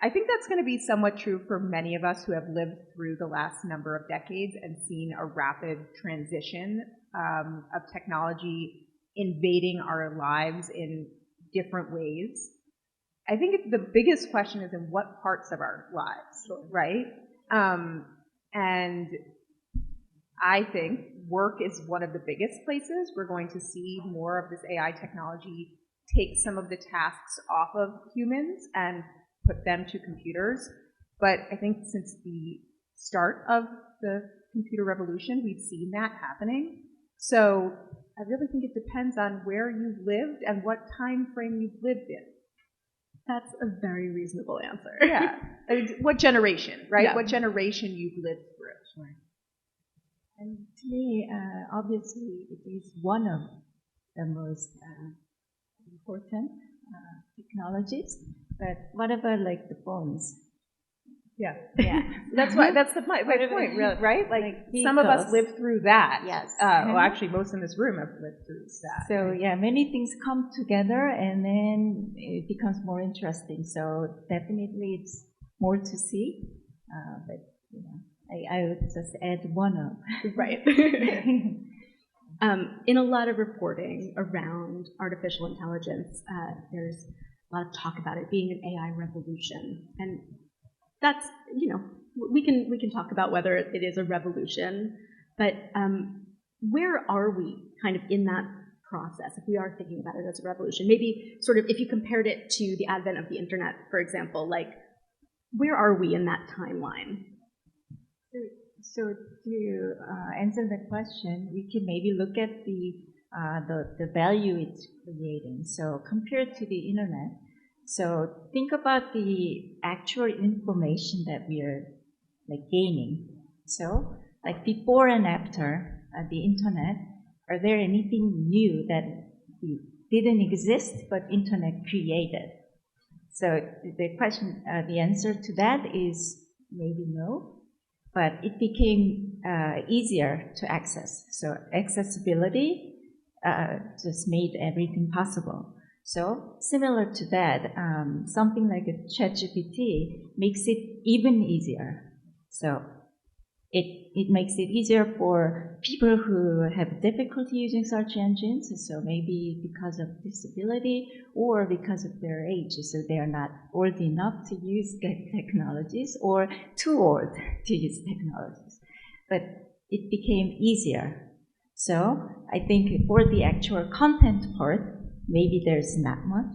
I think that's going to be somewhat true for many of us who have lived through the last number of decades and seen a rapid transition of technology invading our lives in different ways. I think the biggest question is in what parts of our lives, right? And I think work is one of the biggest places we're going to see more of this AI technology take some of the tasks off of humans and put them to computers. But I think since the start of the computer revolution, we've seen that happening. So I really think it depends on where you've lived and what time frame you've lived in. That's a very reasonable answer. Yeah. I mean, what generation, right? Yeah. What generation you've lived through. Sure. And to me, obviously, it is one of the most important technologies. But what about like the phones? Yeah. Yeah. That's my point, really, right? Like some of us lived through that. Yes. Well, actually, most in this room have lived through that. So yeah, many things come together, and then it becomes more interesting. So definitely, it's more to see. But you know, I would just add one up. Right. In a lot of reporting around artificial intelligence, there's a lot of talk about it being an AI revolution, and that's, you know, we can talk about whether it is a revolution, but where are we kind of in that process if we are thinking about it as a revolution? Maybe sort of if you compared it to the advent of the internet, for example, like where are we in that timeline? So to answer the question, we can maybe look at the value it's creating. So compared to the internet, so think about the actual information that we are like gaining. So like before and after the internet, are there anything new that didn't exist but internet created? So the question, the answer to that is maybe no, but it became easier to access. So accessibility just made everything possible. So similar to that, something like a ChatGPT makes it even easier. So it makes it easier for people who have difficulty using search engines, so maybe because of disability or because of their age, so they are not old enough to use technologies or too old to use technologies. But it became easier. So I think for the actual content part, maybe there's not much.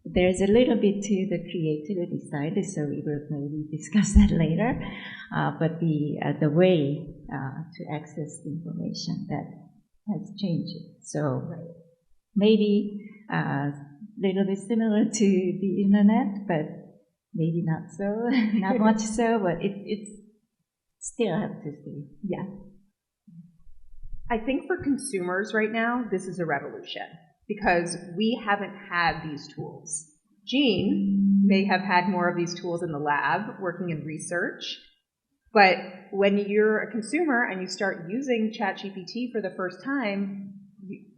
There's a little bit to the creativity side, so we will maybe discuss that later. But the way to access the information, that has changed. So maybe a little bit similar to the internet, but maybe not so, not much so, but it's still have to see. Yeah. I think for consumers right now, this is a revolution, because we haven't had these tools. Jean may have had more of these tools in the lab, working in research, but when you're a consumer and you start using ChatGPT for the first time,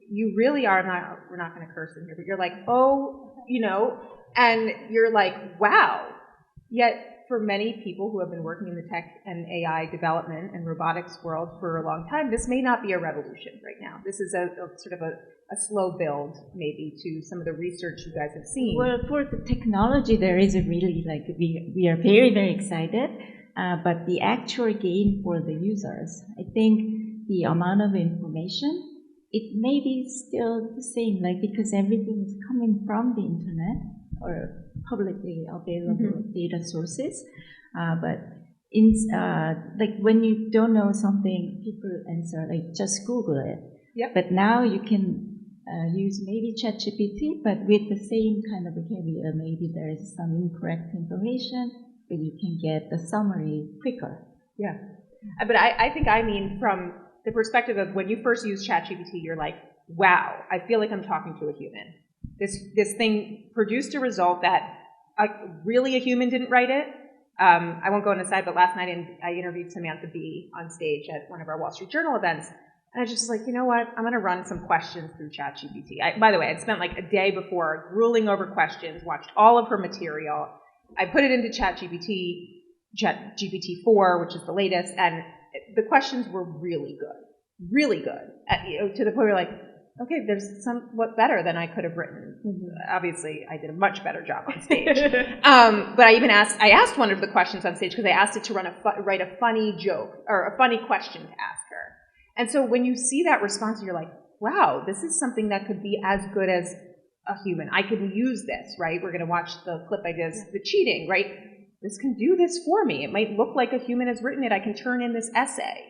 you really are not, we're not going to curse in here, but you're like, oh, you know, and you're like, wow. Yet for many people who have been working in the tech and AI development and robotics world for a long time, this may not be a revolution right now. This is a sort of a slow build, maybe, to some of the research you guys have seen. Well, for the technology, there is a really, like, we are very, very excited, but the actual gain for the users, I think the amount of information, it may be still the same, like, because everything is coming from the internet or publicly available data sources, but in, like, when you don't know something, people answer, like, just Google it. Yep. But now you can use maybe ChatGPT, but with the same kind of vocabulary. Maybe there is some incorrect information, but you can get the summary quicker. Yeah. But I think I mean from the perspective of when you first use ChatGPT, you're like, wow, I feel like I'm talking to a human. This thing produced a result that really a human didn't write it. I won't go on a side, but last night I interviewed Samantha Bee on stage at one of our Wall Street Journal events. And I was just like, you know what? I'm going to run some questions through ChatGPT. By the way, I'd spent like a day before grueling over questions, watched all of her material, I put it into ChatGPT-4, which is the latest, and the questions were really good, to the point where you're like, okay, there's somewhat better than I could have written. Mm-hmm. Obviously, I did a much better job on stage. But I asked one of the questions on stage because I asked it to write a funny joke or a funny question to ask her. And so when you see that response, you're like, wow, this is something that could be as good as a human. I could use this, right? We're going to watch the clip I did, the cheating, right? This can do this for me. It might look like a human has written it. I can turn in this essay.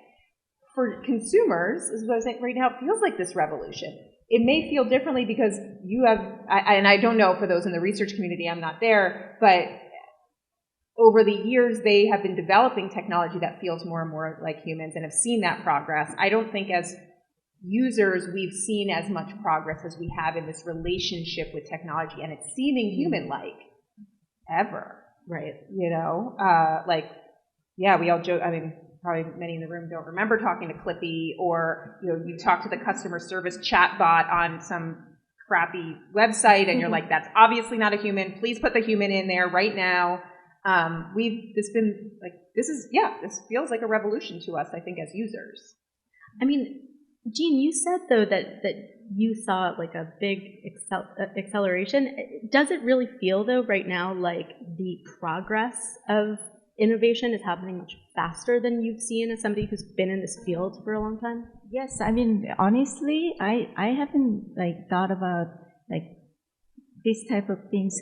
For consumers, as I was saying right now, it feels like this revolution. It may feel differently because you have, and I don't know for those in the research community, I'm not there, but over the years they have been developing technology that feels more and more like humans and have seen that progress. I don't think as users we've seen as much progress as we have in this relationship with technology, and it's seeming human-like ever. Right. You know, we all joke, I mean, probably many in the room don't remember talking to Clippy, or, you know, you talk to the customer service chatbot on some crappy website and you're like, that's obviously not a human. Please put the human in there right now. This feels like a revolution to us, I think, as users. I mean, Jean, you said, though, that you saw like a big acceleration. Does it really feel, though, right now, like the progress of innovation is happening much faster than you've seen as somebody who's been in this field for a long time? Yes, I mean, honestly, I haven't thought about this type of things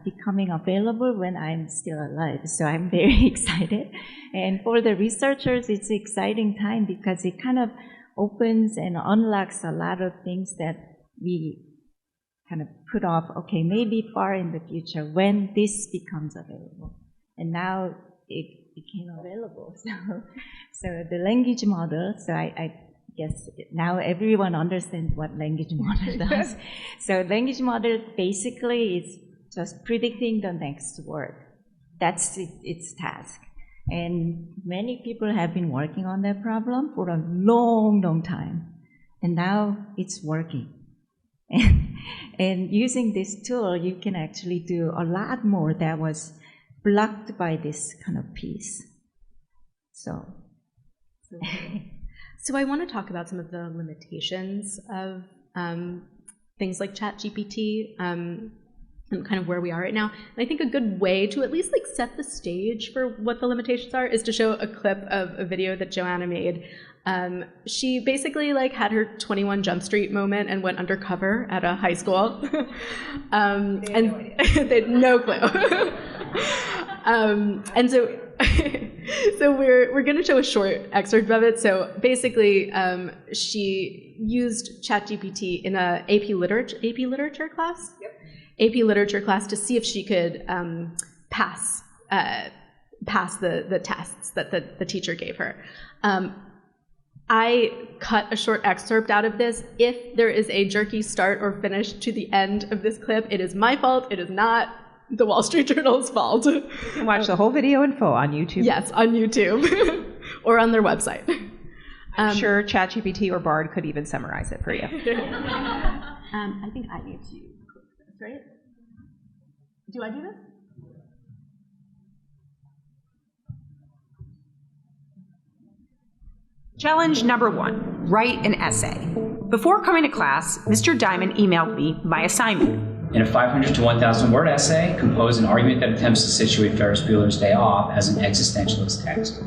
becoming available when I'm still alive. So I'm very excited. And for the researchers, it's an exciting time because it kind of opens and unlocks a lot of things that we kind of put off, okay, maybe far in the future when this becomes available. And now it became available. So the language model, so I guess now everyone understands what language model does. So language model basically is just predicting the next word. That's its task. And many people have been working on that problem for a long, long time. And now it's working. And using this tool, you can actually do a lot more that was blocked by this kind of piece. So I want to talk about some of the limitations of things like ChatGPT and kind of where we are right now. And I think a good way to at least set the stage for what the limitations are is to show a clip of a video that Joanna made. She basically had her 21 Jump Street moment and went undercover at a high school. And they had no clue. And so we're going to show a short excerpt of it. So basically, she used ChatGPT in a AP literature class. Yep. AP literature class to see if she could pass the tests that the teacher gave her. I cut a short excerpt out of this. If there is a jerky start or finish to the end of this clip, it is my fault. It is not the Wall Street Journal's fault. You can watch the whole video in full on YouTube. Yes, on YouTube or on their website. I'm sure ChatGPT or Bard could even summarize it for you. I think I need to click this, right? Do I do this? Challenge number 1, write an essay. Before coming to class, Mr. Diamond emailed me my assignment. In a 500 to 1,000 word essay, compose an argument that attempts to situate Ferris Bueller's Day Off as an existentialist text.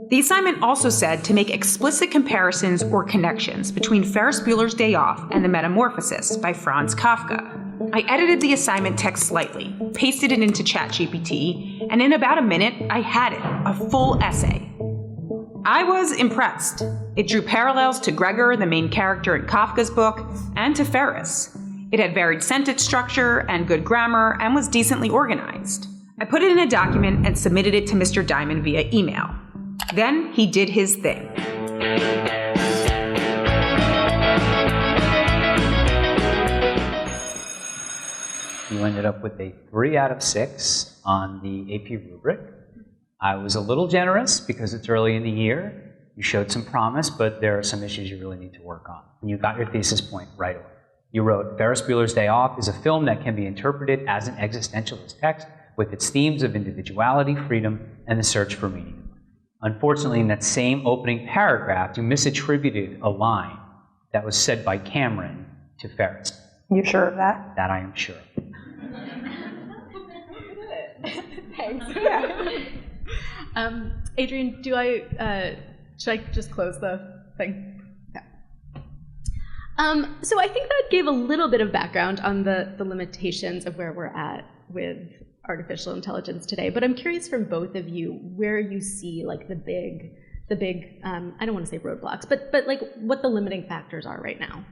The assignment also said to make explicit comparisons or connections between Ferris Bueller's Day Off and The Metamorphosis by Franz Kafka. I edited the assignment text slightly, pasted it into ChatGPT, and in about a minute, I had it, a full essay. I was impressed. It drew parallels to Gregor, the main character in Kafka's book, and to Ferris. It had varied sentence structure and good grammar and was decently organized. I put it in a document and submitted it to Mr. Diamond via email. Then he did his thing. You ended up with a 3 out of 6 on the AP rubric. I was a little generous because it's early in the year. You showed some promise, but there are some issues you really need to work on. And you got your thesis point right away. You wrote, Ferris Bueller's Day Off is a film that can be interpreted as an existentialist text with its themes of individuality, freedom, and the search for meaning. Unfortunately, in that same opening paragraph, you misattributed a line that was said by Cameron to Ferris. You sure of that? That I am sure. Thanks. Adrian, should I just close the thing? Yeah. So I think that gave a little bit of background on the limitations of where we're at with artificial intelligence today. But I'm curious from both of you where you see like the big I don't want to say roadblocks, but like what the limiting factors are right now.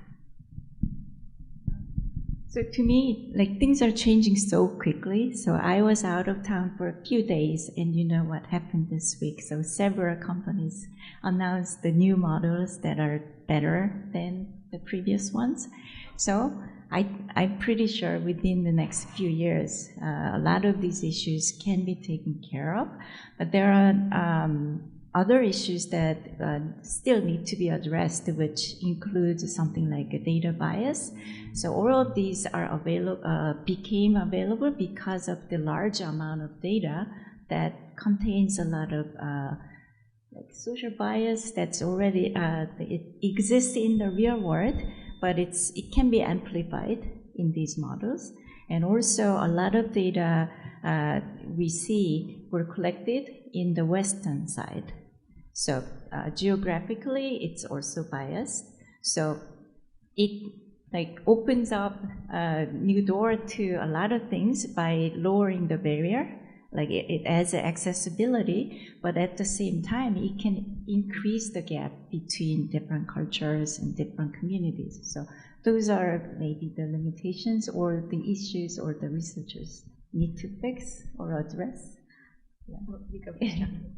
So to me, like things are changing so quickly. So I was out of town for a few days, and you know what happened this week. So several companies announced the new models that are better than the previous ones. So I'm pretty sure within the next few years, a lot of these issues can be taken care of. But there are other issues that still need to be addressed, which includes something like a data bias. So all of these are became available because of the large amount of data that contains a lot of like social bias that's already it exists in the real world, but it can be amplified in these models. And also a lot of data we see were collected in the Western side. So geographically, it's also biased. So it like opens up a new door to a lot of things by lowering the barrier. Like it adds accessibility, but at the same time, it can increase the gap between different cultures and different communities. So those are maybe the limitations or the issues or the researchers need to fix or address. Yeah. Well, you go first, John.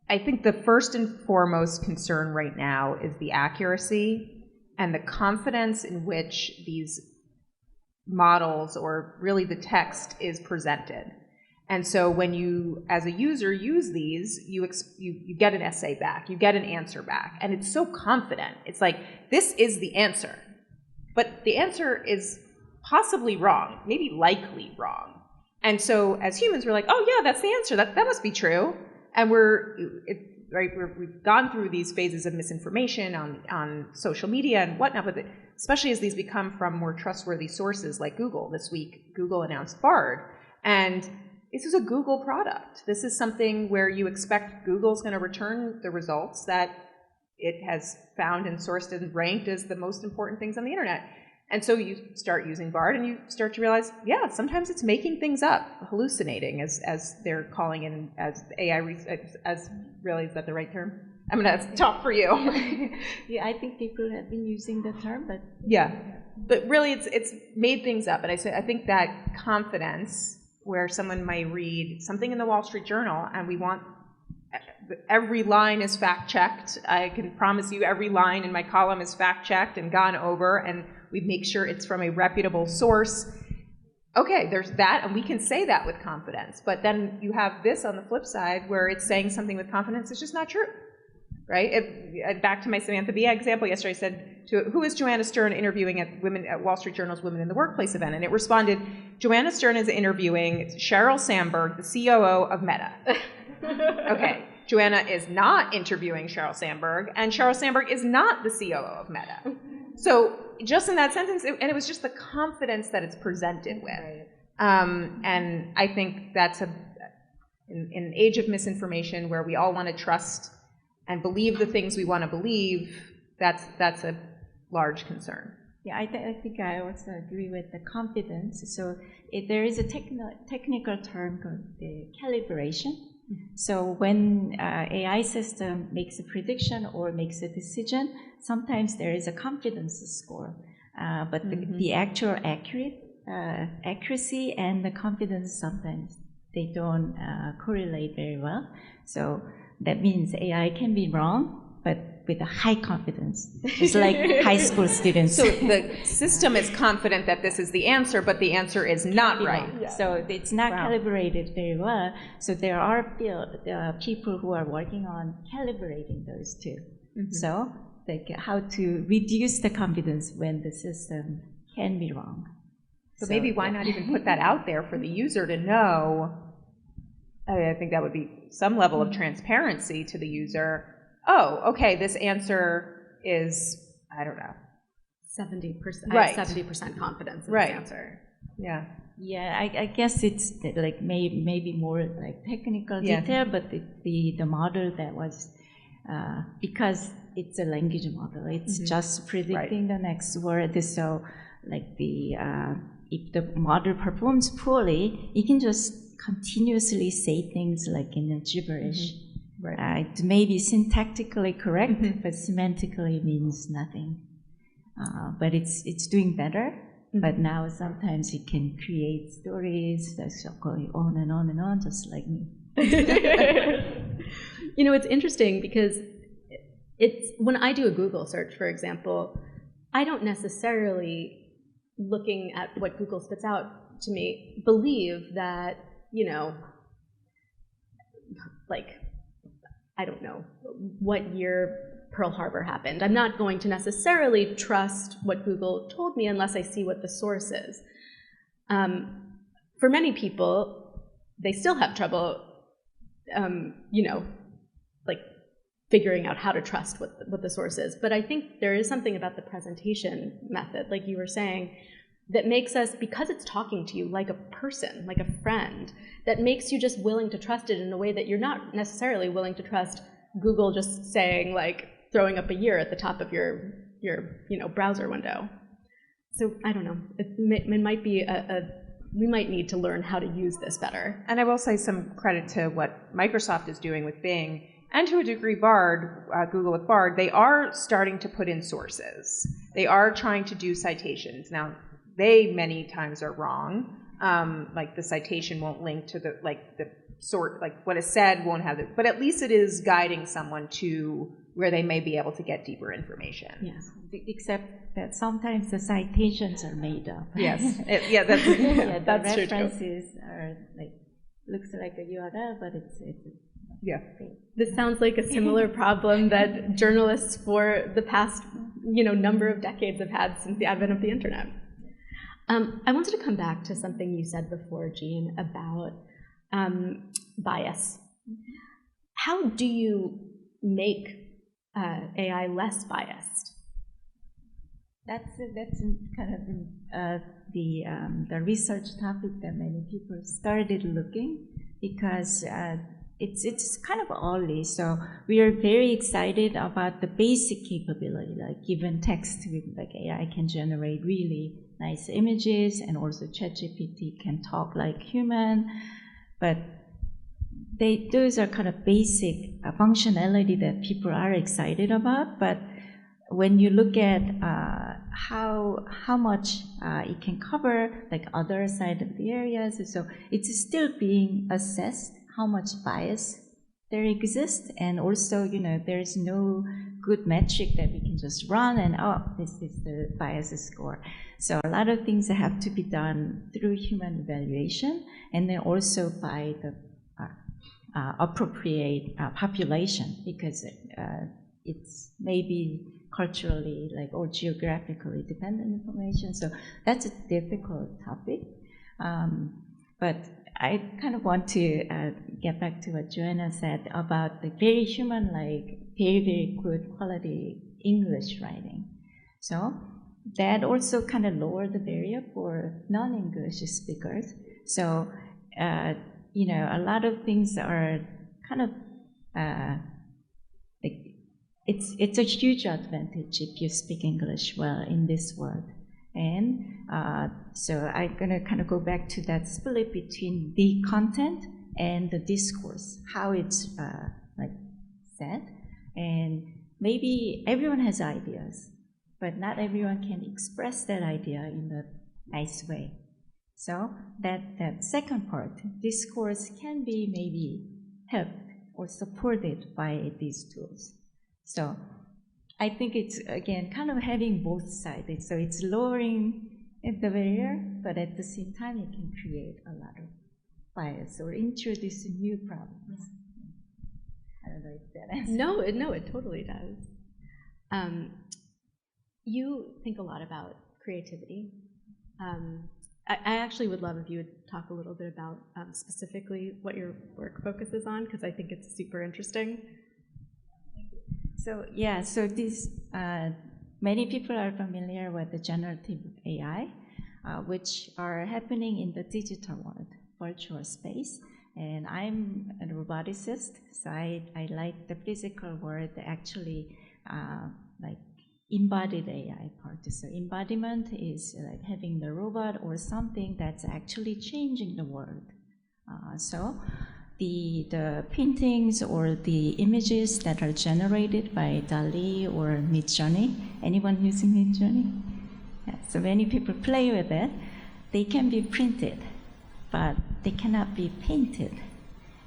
I think the first and foremost concern right now is the accuracy and the confidence in which these models, or really the text, is presented. And so when you, as a user, use these, you get an essay back, you get an answer back, and it's so confident. It's like, this is the answer. But the answer is possibly wrong, maybe likely wrong. And so as humans, we're like, oh yeah, that's the answer, that must be true. And we've gone through these phases of misinformation on social media and whatnot, but especially as these become from more trustworthy sources like Google. This week, Google announced Bard. And this is a Google product. This is something where you expect Google's going to return the results that it has found and sourced and ranked as the most important things on the internet. And so you start using Bard and you start to realize, yeah, sometimes it's making things up, hallucinating, as they're calling it, as AI, as really, is that the right term? I'm going to talk for you. Yeah, I think people have been using the term, but... Yeah, but really it's made things up. And I think that confidence, where someone might read something in the Wall Street Journal and we want every line is fact-checked. I can promise you every line in my column is fact-checked and gone over, and we make sure it's from a reputable source. Okay, there's that, and we can say that with confidence. But then you have this on the flip side, where it's saying something with confidence it's just not true, right? Back to my Samantha Bee example yesterday, I said, who is Joanna Stern interviewing at Wall Street Journal's Women in the Workplace event? And it responded, Joanna Stern is interviewing Sheryl Sandberg, the COO of Meta. Okay, Joanna is not interviewing Sheryl Sandberg, and Sheryl Sandberg is not the COO of Meta. So just in that sentence, and it was just the confidence that it's presented with. Right. And I think that's in an age of misinformation where we all want to trust and believe the things we want to believe, that's a large concern. Yeah, I think I also agree with the confidence. So there is a technical term called the calibration. So when AI system makes a prediction or makes a decision, sometimes there is a confidence score, but the actual accuracy and the confidence, sometimes they don't correlate very well. So that means AI can be wrong, but with a high confidence, just like high school students. So the system is confident that this is the answer, but the answer is not right. Yeah. So it's not calibrated very well. So there are people who are working on calibrating those two. So like how to reduce the confidence when the system can be wrong. So maybe why not even put that out there for the user to know? I think that would be some level of transparency to the user. Oh, okay, this answer is, I don't know, 70%. Right. 70% confidence in Right. this answer. Yeah. Yeah, I guess it's like maybe more like technical Yeah. detail, but the model that was because it's a language model, it's just predicting the next word. So like if the model performs poorly, it can just continuously say things like in a gibberish. Right. It may be syntactically correct, but semantically means nothing. But it's doing better. But now sometimes it can create stories that's going on and on and on, just like me. You know, it's interesting because it's when I do a Google search, for example, I don't necessarily, looking at what Google spits out to me, believe that, you know, like, I don't know what year Pearl Harbor happened. I'm not going to necessarily trust what Google told me unless I see what the source is. For many people, they still have trouble, you know, like figuring out how to trust what the source is. But I think there is something about the presentation method, like you were saying, that makes us, because it's talking to you like a person, like a friend, that makes you just willing to trust it in a way that you're not necessarily willing to trust Google just saying, like, throwing up a year at the top of your you know, browser window. So I don't know. It might be we might need to learn how to use this better. And I will say some credit to what Microsoft is doing with Bing, and to a degree Bard, Google with Bard. They are starting to put in sources. They are trying to do citations. Now, they many times are wrong. Like the citation won't link to the sort, like what is said won't have it, but at least it is guiding someone to where they may be able to get deeper information. Yes, except that sometimes the citations are made up. Yes, that's the That's true, too. references are like, looks like a URL, but it's yeah. This sounds like a similar problem that journalists for the past, you know, number of decades have had since the advent of the internet. I wanted to come back to something you said before, Jean, about bias. How do you make AI less biased? That's kind of the research topic that many people started looking, because it's kind of early. So we are very excited about the basic capability, like given text with like AI can generate really nice images, and also ChatGPT can talk like human, but those are kind of basic functionality that people are excited about. But when you look at how much it can cover, like other side of the areas, so it's still being assessed how much bias there exists, and also, you know, there is no good metric that we can just run and, oh, this is the bias score. So a lot of things have to be done through human evaluation, and then also by the appropriate population, because it's maybe culturally like or geographically dependent information. So that's a difficult topic. But I kind of want to get back to what Joanna said about the very human, like very, very good quality English writing. So that also kind of lowered the barrier for non-English speakers. So, you know, a lot of things are kind of, like, it's a huge advantage if you speak English well in this world. And so I'm going to kind of go back to that split between the content and the discourse, how it's like said. And maybe everyone has ideas, but not everyone can express that idea in a nice way. So that second part, discourse, can be maybe helped or supported by these tools. So I think it's, again, kind of having both sides. So it's lowering the barrier, but at the same time, it can create a lot of bias or introduce new problems. I don't know if that answers. No, it totally does. You think a lot about creativity. I actually would love if you would talk a little bit about specifically what your work focuses on, because I think it's super interesting. So yeah, so this many people are familiar with the generative AI, which are happening in the digital world, virtual space. And I'm a roboticist, so I like the physical world, actually like embodied AI part. So embodiment is like having the robot or something that's actually changing the world. So the paintings or the images that are generated by DALL-E or Midjourney, anyone using Midjourney? Yeah, so many people play with it. They can be printed, but they cannot be painted.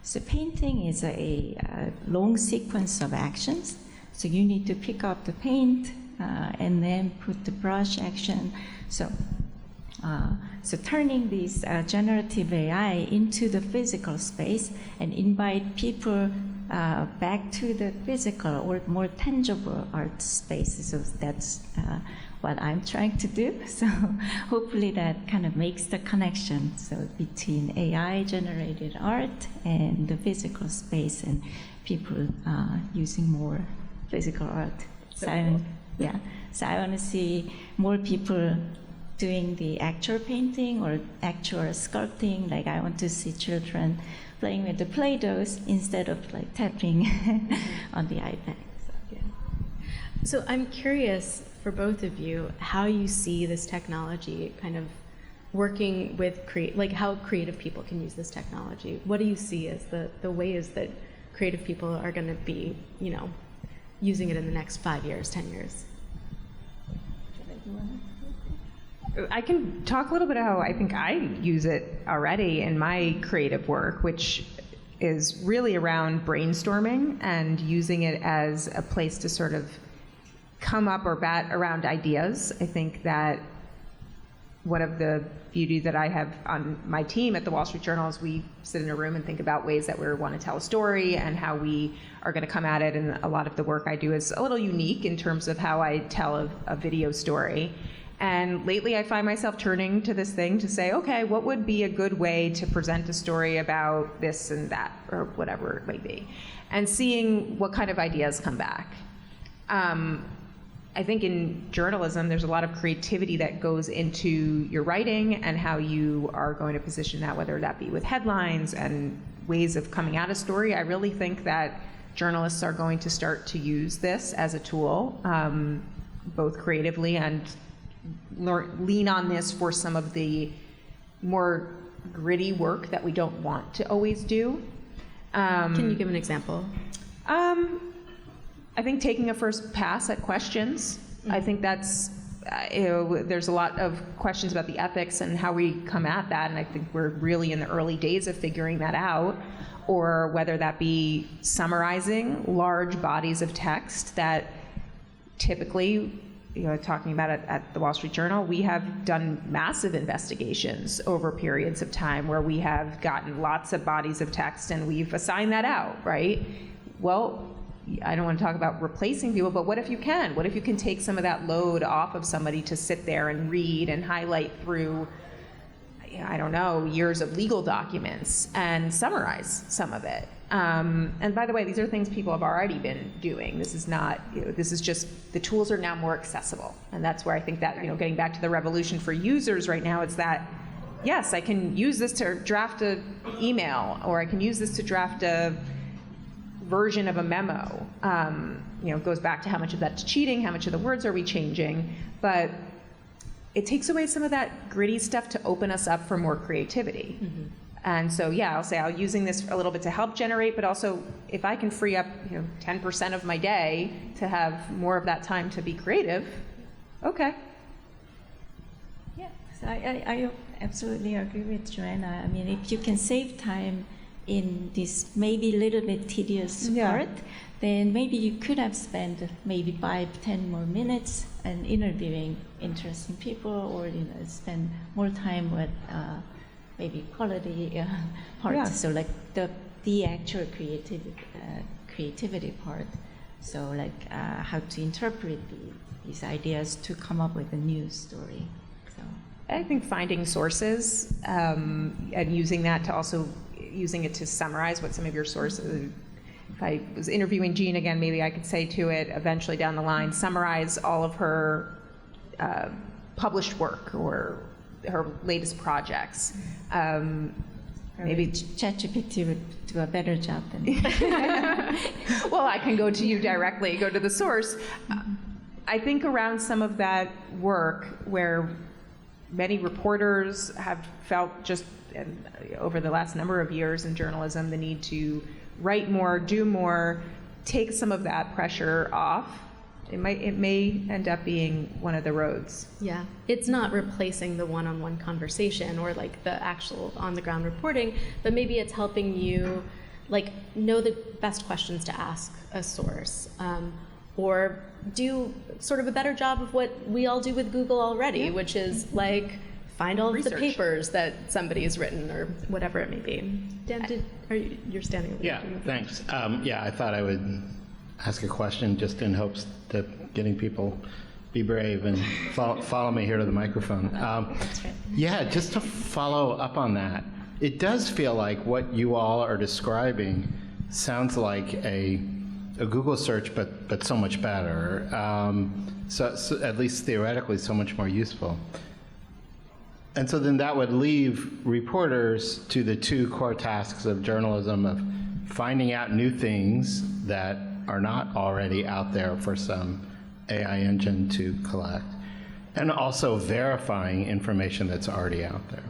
So painting is a long sequence of actions. So you need to pick up the paint and then put the brush action. So turning this generative AI into the physical space and invite people back to the physical or more tangible art space. So that's what I'm trying to do. So hopefully that kind of makes the connection between AI-generated art and the physical space and people using more physical art. So I want to see more people doing the actual painting or actual sculpting. Like I want to see children playing with the Play-Dohs instead of like tapping on the iPad. So I'm curious for both of you how you see this technology kind of working with how creative people can use this technology. What do you see as the ways that creative people are going to be, using it in the next 5 years, 10 years? I can talk a little bit about how I think I use it already in my creative work, which is really around brainstorming and using it as a place to sort of come up or bat around ideas. I think that one of the beauties that I have on my team at the Wall Street Journal is we sit in a room and think about ways that we want to tell a story and how we are going to come at it. And a lot of the work I do is a little unique in terms of how I tell a video story. And lately I find myself turning to this thing to say, okay, what would be a good way to present a story about this and that, or whatever it may be, and seeing what kind of ideas come back. I think in journalism, there's a lot of creativity that goes into your writing and how you are going to position that, whether that be with headlines and ways of coming at a story. I really think that journalists are going to start to use this as a tool, both creatively and lean on this for some of the more gritty work that we don't want to always do. Can you give an example? I think taking a first pass at questions. I think that's, there's a lot of questions about the ethics and how we come at that, and I think we're really in the early days of figuring that out, or whether that be summarizing large bodies of text that typically, talking about it at the Wall Street Journal, we have done massive investigations over periods of time where we have gotten lots of bodies of text and we've assigned that out, right? Well, I don't want to talk about replacing people, but what if you can? What if you can take some of that load off of somebody to sit there and read and highlight through, I don't know, years of legal documents and summarize some of it? And by the way, these are things people have already been doing. This is not, this is just, the tools are now more accessible. And that's where I think that, getting back to the revolution for users right now, it's that, yes, I can use this to draft an email, or I can use this to draft a version of a memo. It goes back to how much of that's cheating, how much of the words are we changing, but it takes away some of that gritty stuff to open us up for more creativity. Mm-hmm. And so, I'll using this a little bit to help generate, but also if I can free up 10% of my day to have more of that time to be creative, okay. Yeah, so I absolutely agree with Joanna. I mean, if you can save time in this maybe a little bit tedious part, then maybe you could have spent maybe 5-10 more minutes and interviewing interesting people, or spend more time with maybe quality parts. Yeah. So like the actual creativity part. So like how to interpret these ideas to come up with a new story. So I think finding sources and using that to also using it to summarize what some of your sources. If I was interviewing Jean again, maybe I could say to it eventually down the line, summarize all of her published work or her latest projects. Maybe ChatGPT would do a better job than me. Well, I can go to you directly, go to the source. I think around some of that work where many reporters have felt just over the last number of years in journalism the need to write more, do more, take some of that pressure off. It may end up being one of the roads. Yeah, it's not replacing the one-on-one conversation or like the actual on-the-ground reporting, but maybe it's helping you like know the best questions to ask a source, or do sort of a better job of what we all do with Google already, which is like find all of the papers that somebody's written or whatever it may be. Dan, you're standing over Yeah, there. thanks. I thought I would ask a question just in hopes that getting people be brave and follow me here to the microphone. Yeah, just to follow up on that, it does feel like what you all are describing sounds like a Google search, but so much better. So at least theoretically, so much more useful. And so then that would leave reporters to the two core tasks of journalism of finding out new things that are not already out there for some AI engine to collect, and also verifying information that's already out there.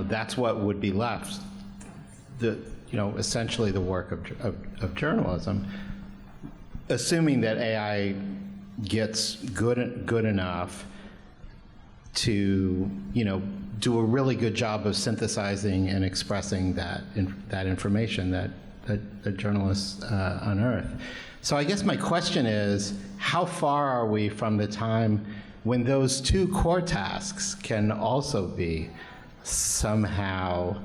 That's what would be left. Essentially the work of journalism, assuming that AI gets good enough to, do a really good job of synthesizing and expressing that information that journalists unearth. So I guess my question is, how far are we from the time when those two core tasks can also be somehow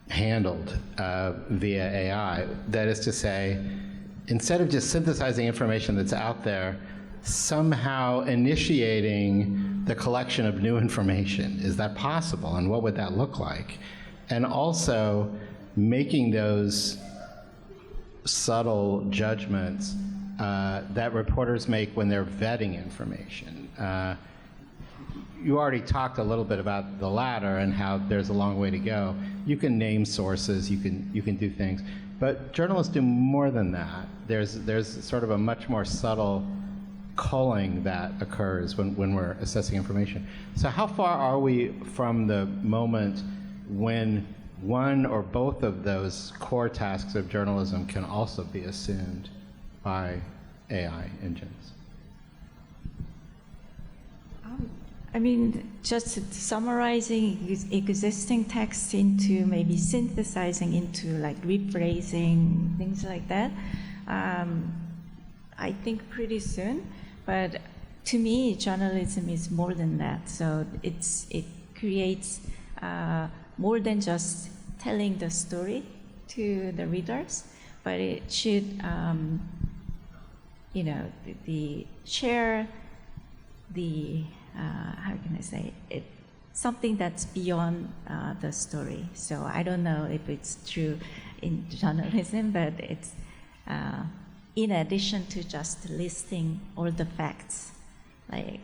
handled via AI? That is to say, instead of just synthesizing information that's out there, somehow initiating the collection of new information. Is that possible, and what would that look like? And also making those subtle judgments that reporters make when they're vetting information. You already talked a little bit about the latter and how there's a long way to go. You can name sources, you can do things, but journalists do more than that. There's sort of a much more subtle culling that occurs when we're assessing information. So how far are we from the moment when one or both of those core tasks of journalism can also be assumed by AI engines? Just summarizing existing text into maybe synthesizing into like rephrasing, things like that. I think pretty soon, but to me, journalism is more than that. So it creates more than just telling the story to the readers, but it should, share the how can I say it? Something that's beyond the story. So I don't know if it's true in journalism, but it's in addition to just listing all the facts, like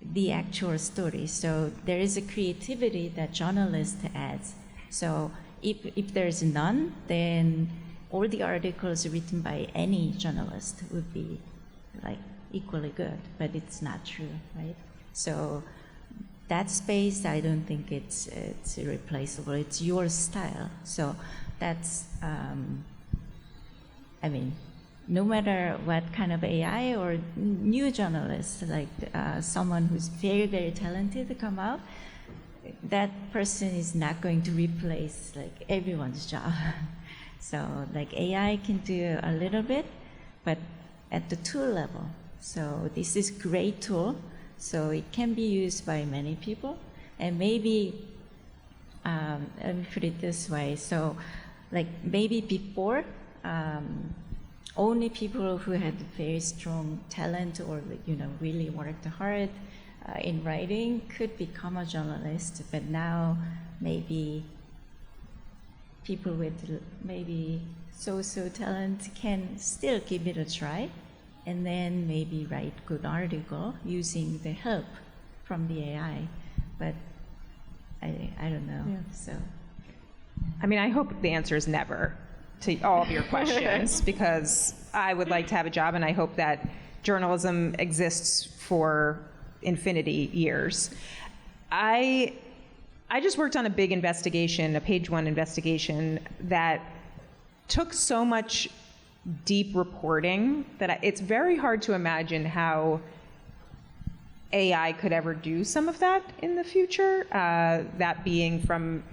the actual story. So there is a creativity that journalist adds. So if there's none, then all the articles written by any journalist would be like equally good, but it's not true, right? So that space, I don't think it's irreplaceable. It's your style. So that's, no matter what kind of AI or new journalist, like someone who's very, very talented to come out, that person is not going to replace like everyone's job. So like AI can do a little bit, but at the tool level. So this is great tool. So it can be used by many people. And maybe, let me put it this way. So like maybe before, only people who had very strong talent or really worked hard in writing could become a journalist, but now maybe people with maybe so-so talent can still give it a try and then maybe write good article using the help from the AI. But I don't know. Yeah. So I mean, I hope the answer is never to all of your questions because I would like to have a job and I hope that journalism exists for infinity years. I just worked on a big investigation, a page one investigation that took so much deep reporting that it's very hard to imagine how AI could ever do some of that in the future. That being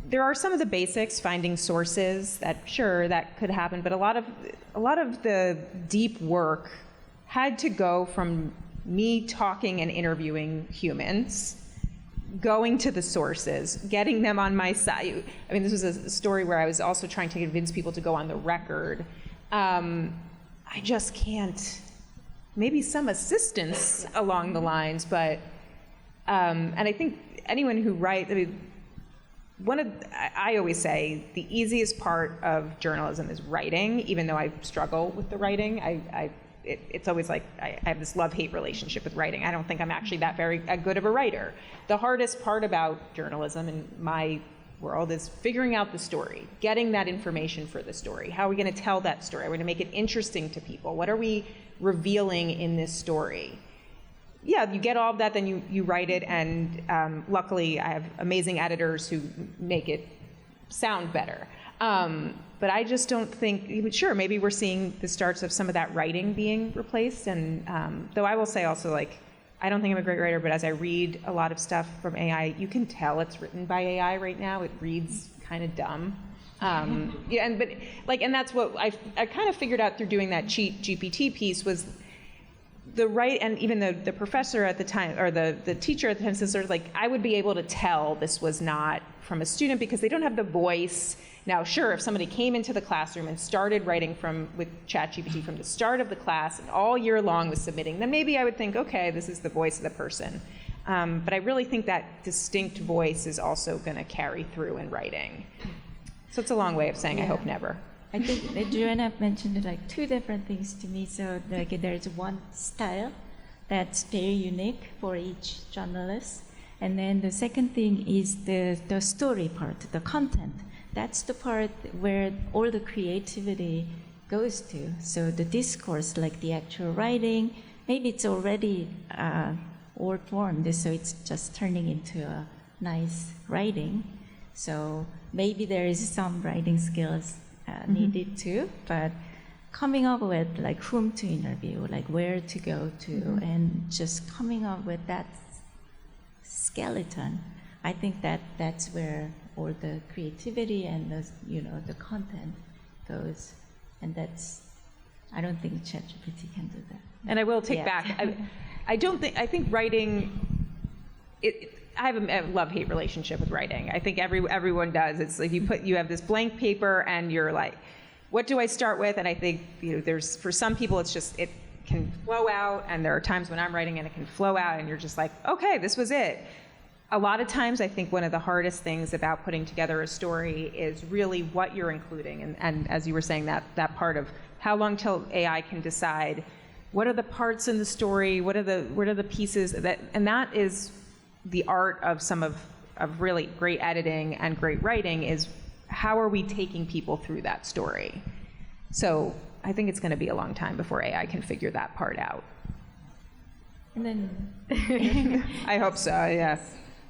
there are some of the basics, finding sources, that could happen, but a lot of the deep work had to go from me talking and interviewing humans, going to the sources, getting them on my side. I mean, this was a story where I was also trying to convince people to go on the record. I just can't. Maybe some assistance along the lines, but and I think anyone who writes. I mean, I always say the easiest part of journalism is writing, even though I struggle with the writing. It's always like I have this love-hate relationship with writing. I don't think I'm actually that very good of a writer. The hardest part about journalism in my world is figuring out the story, getting that information for the story. How are we going to tell that story? Are we going to make it interesting to people? What are we revealing in this story? Yeah, you get all of that, then you write it, and luckily I have amazing editors who make it sound better. But I just don't think, sure, maybe we're seeing the starts of some of that writing being replaced. And though I will say also, like, I don't think I'm a great writer, but as I read a lot of stuff from AI, you can tell it's written by AI right now. It reads kind of dumb. Yeah, and that's what I kind of figured out through doing that GPT piece was and even the professor at the time, or the teacher at the time, says sort of like, I would be able to tell this was not from a student because they don't have the voice. Now, sure, if somebody came into the classroom and started writing with ChatGPT from the start of the class and all year long was submitting, then maybe I would think, okay, this is the voice of the person. But I really think that distinct voice is also going to carry through in writing. So it's a long way of saying, I hope never. I think that Joanna mentioned like two different things to me. So like there's one style that's very unique for each journalist. And then the second thing is the story part, the content. That's the part where all the creativity goes to. So the discourse, like the actual writing, maybe it's already all formed, so it's just turning into a nice writing. So maybe there is some writing skills needed too, but coming up with like whom to interview, like where to go to, and just coming up with that skeleton, I think that's where all the creativity and the content goes, and I don't think ChatGPT can do that. And I will take back. I think writing. I have a love-hate relationship with writing. I think everyone does. It's like you have this blank paper and you're like, what do I start with? And I think there's, for some people it's just, it can flow out, and there are times when I'm writing and it can flow out and you're just like, okay, this was it. A lot of times I think one of the hardest things about putting together a story is really what you're including. And as you were saying, that part of how long till AI can decide what are the parts in the story, what are the pieces and that is the art of some of really great editing and great writing, is how are we taking people through that story? So I think it's going to be a long time before AI can figure that part out. And then I hope so, yes.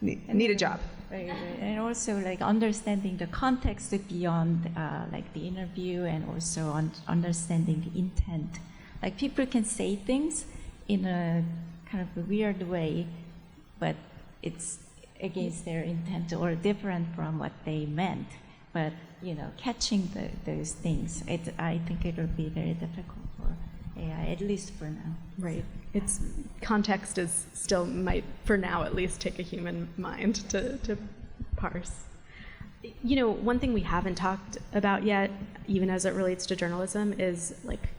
Need a job. Right. And also like understanding the context beyond like the interview, and also understanding the intent. Like people can say things in a kind of a weird way, but it's against their intent or different from what they meant. But catching those things, I think it will be very difficult for AI, at least for now. Right. Its context is still might, for now at least, take a human mind to parse. One thing we haven't talked about yet, even as it relates to journalism, is like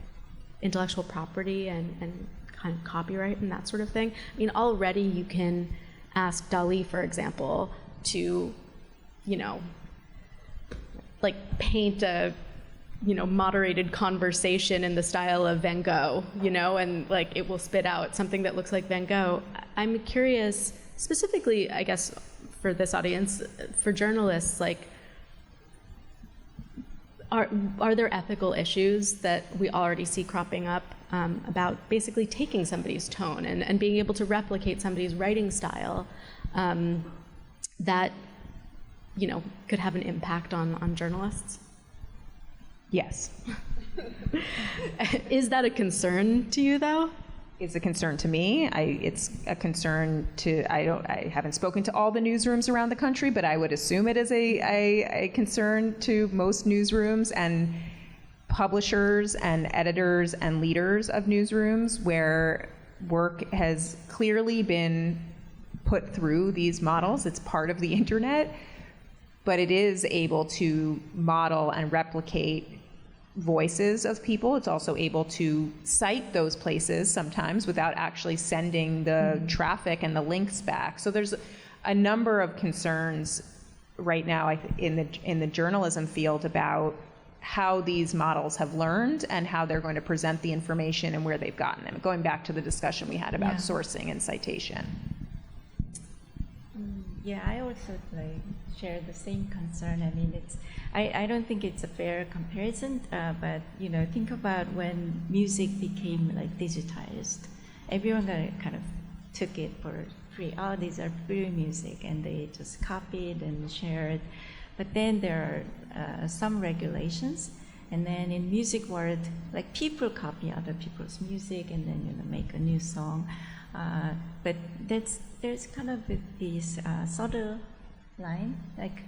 intellectual property and kind of copyright and that sort of thing. I mean, already you can ask DALL-E, for example, to, like paint a, moderated conversation in the style of Van Gogh, and like it will spit out something that looks like Van Gogh. I'm curious, specifically, I guess, for this audience, for journalists, like, are there ethical issues that we already see cropping up about basically taking somebody's tone and being able to replicate somebody's writing style that, could have an impact on journalists? Yes. Is that a concern to you, though? It's a concern to me. It's a concern to, I haven't spoken to all the newsrooms around the country, but I would assume it is a concern to most newsrooms and publishers and editors and leaders of newsrooms where work has clearly been put through these models. It's part of the internet, but it is able to model and replicate voices of people. It's also able to cite those places sometimes without actually sending the traffic and the links back. So there's a number of concerns right now in the journalism field about how these models have learned and how they're going to present the information and where they've gotten them. Going back to the discussion we had about sourcing and citation. Yeah, I also share the same concern. I mean, I don't think it's a fair comparison, but think about when music became digitized. Everyone kind of took it for free. Oh, these are free music, and they just copied and shared. But then there are some regulations, and then in music world, people copy other people's music and then make a new song. But there's kind of this subtle line,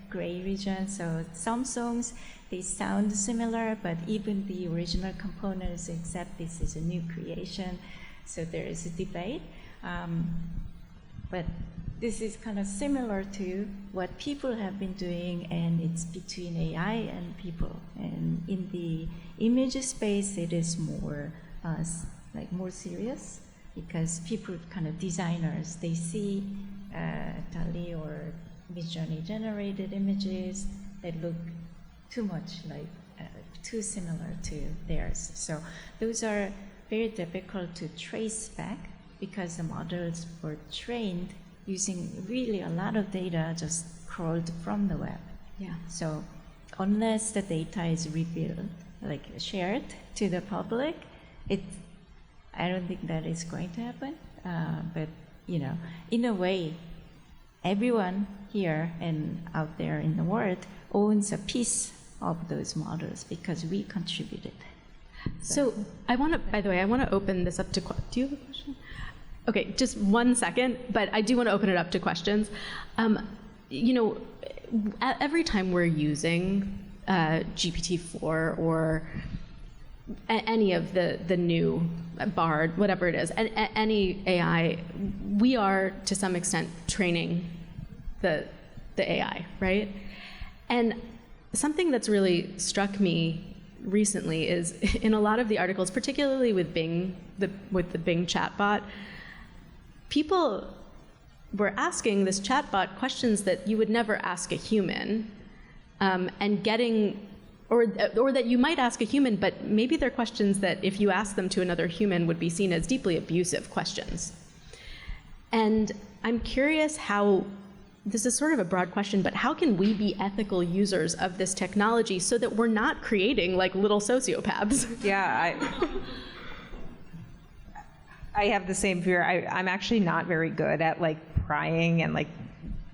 gray region. So some songs, they sound similar, but even the original components accept this is a new creation. So there is a debate. But this is kind of similar to what people have been doing, and it's between AI and people. And in the image space, it is more more serious, because people, kind of designers, they see DALL-E or Midjourney generated images that look too much too similar to theirs. So those are very difficult to trace back because the models were trained using really a lot of data just crawled from the web. Yeah. So unless the data is revealed, shared to the public, I don't think that is going to happen. But in a way, everyone here and out there in the world owns a piece of those models because we contributed. So I want to, by the way, I want to open this up to, do you have a question? Okay, just 1 second, but I do want to open it up to questions. Every time we're using GPT-4 or any of the new Bard, whatever it is, any AI, we are to some extent training the AI, right? And something that's really struck me recently is in a lot of the articles, particularly with Bing, with the Bing chatbot, people were asking this chatbot questions that you would never ask a human, and getting, or that you might ask a human, but maybe they're questions that if you ask them to another human would be seen as deeply abusive questions. And I'm curious how, this is sort of a broad question, but how can we be ethical users of this technology so that we're not creating little sociopaths? Yeah, I have the same fear. I'm actually not very good at prying and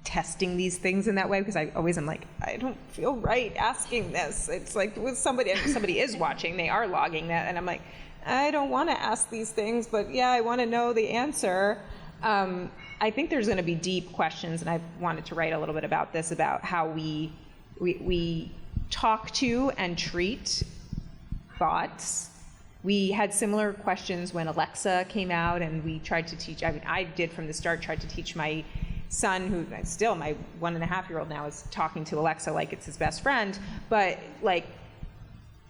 testing these things in that way, because I always am I don't feel right asking this. It's with somebody, if somebody is watching, they are logging that, and I'm I don't want to ask these things, but yeah, I want to know the answer. I think there's going to be deep questions, and I wanted to write a little bit about this, about how we talk to and treat bots. We had similar questions when Alexa came out, and we tried to teach, I did from the start, tried to teach my son, who still, my 1.5-year-old now, is talking to Alexa like it's his best friend, but like,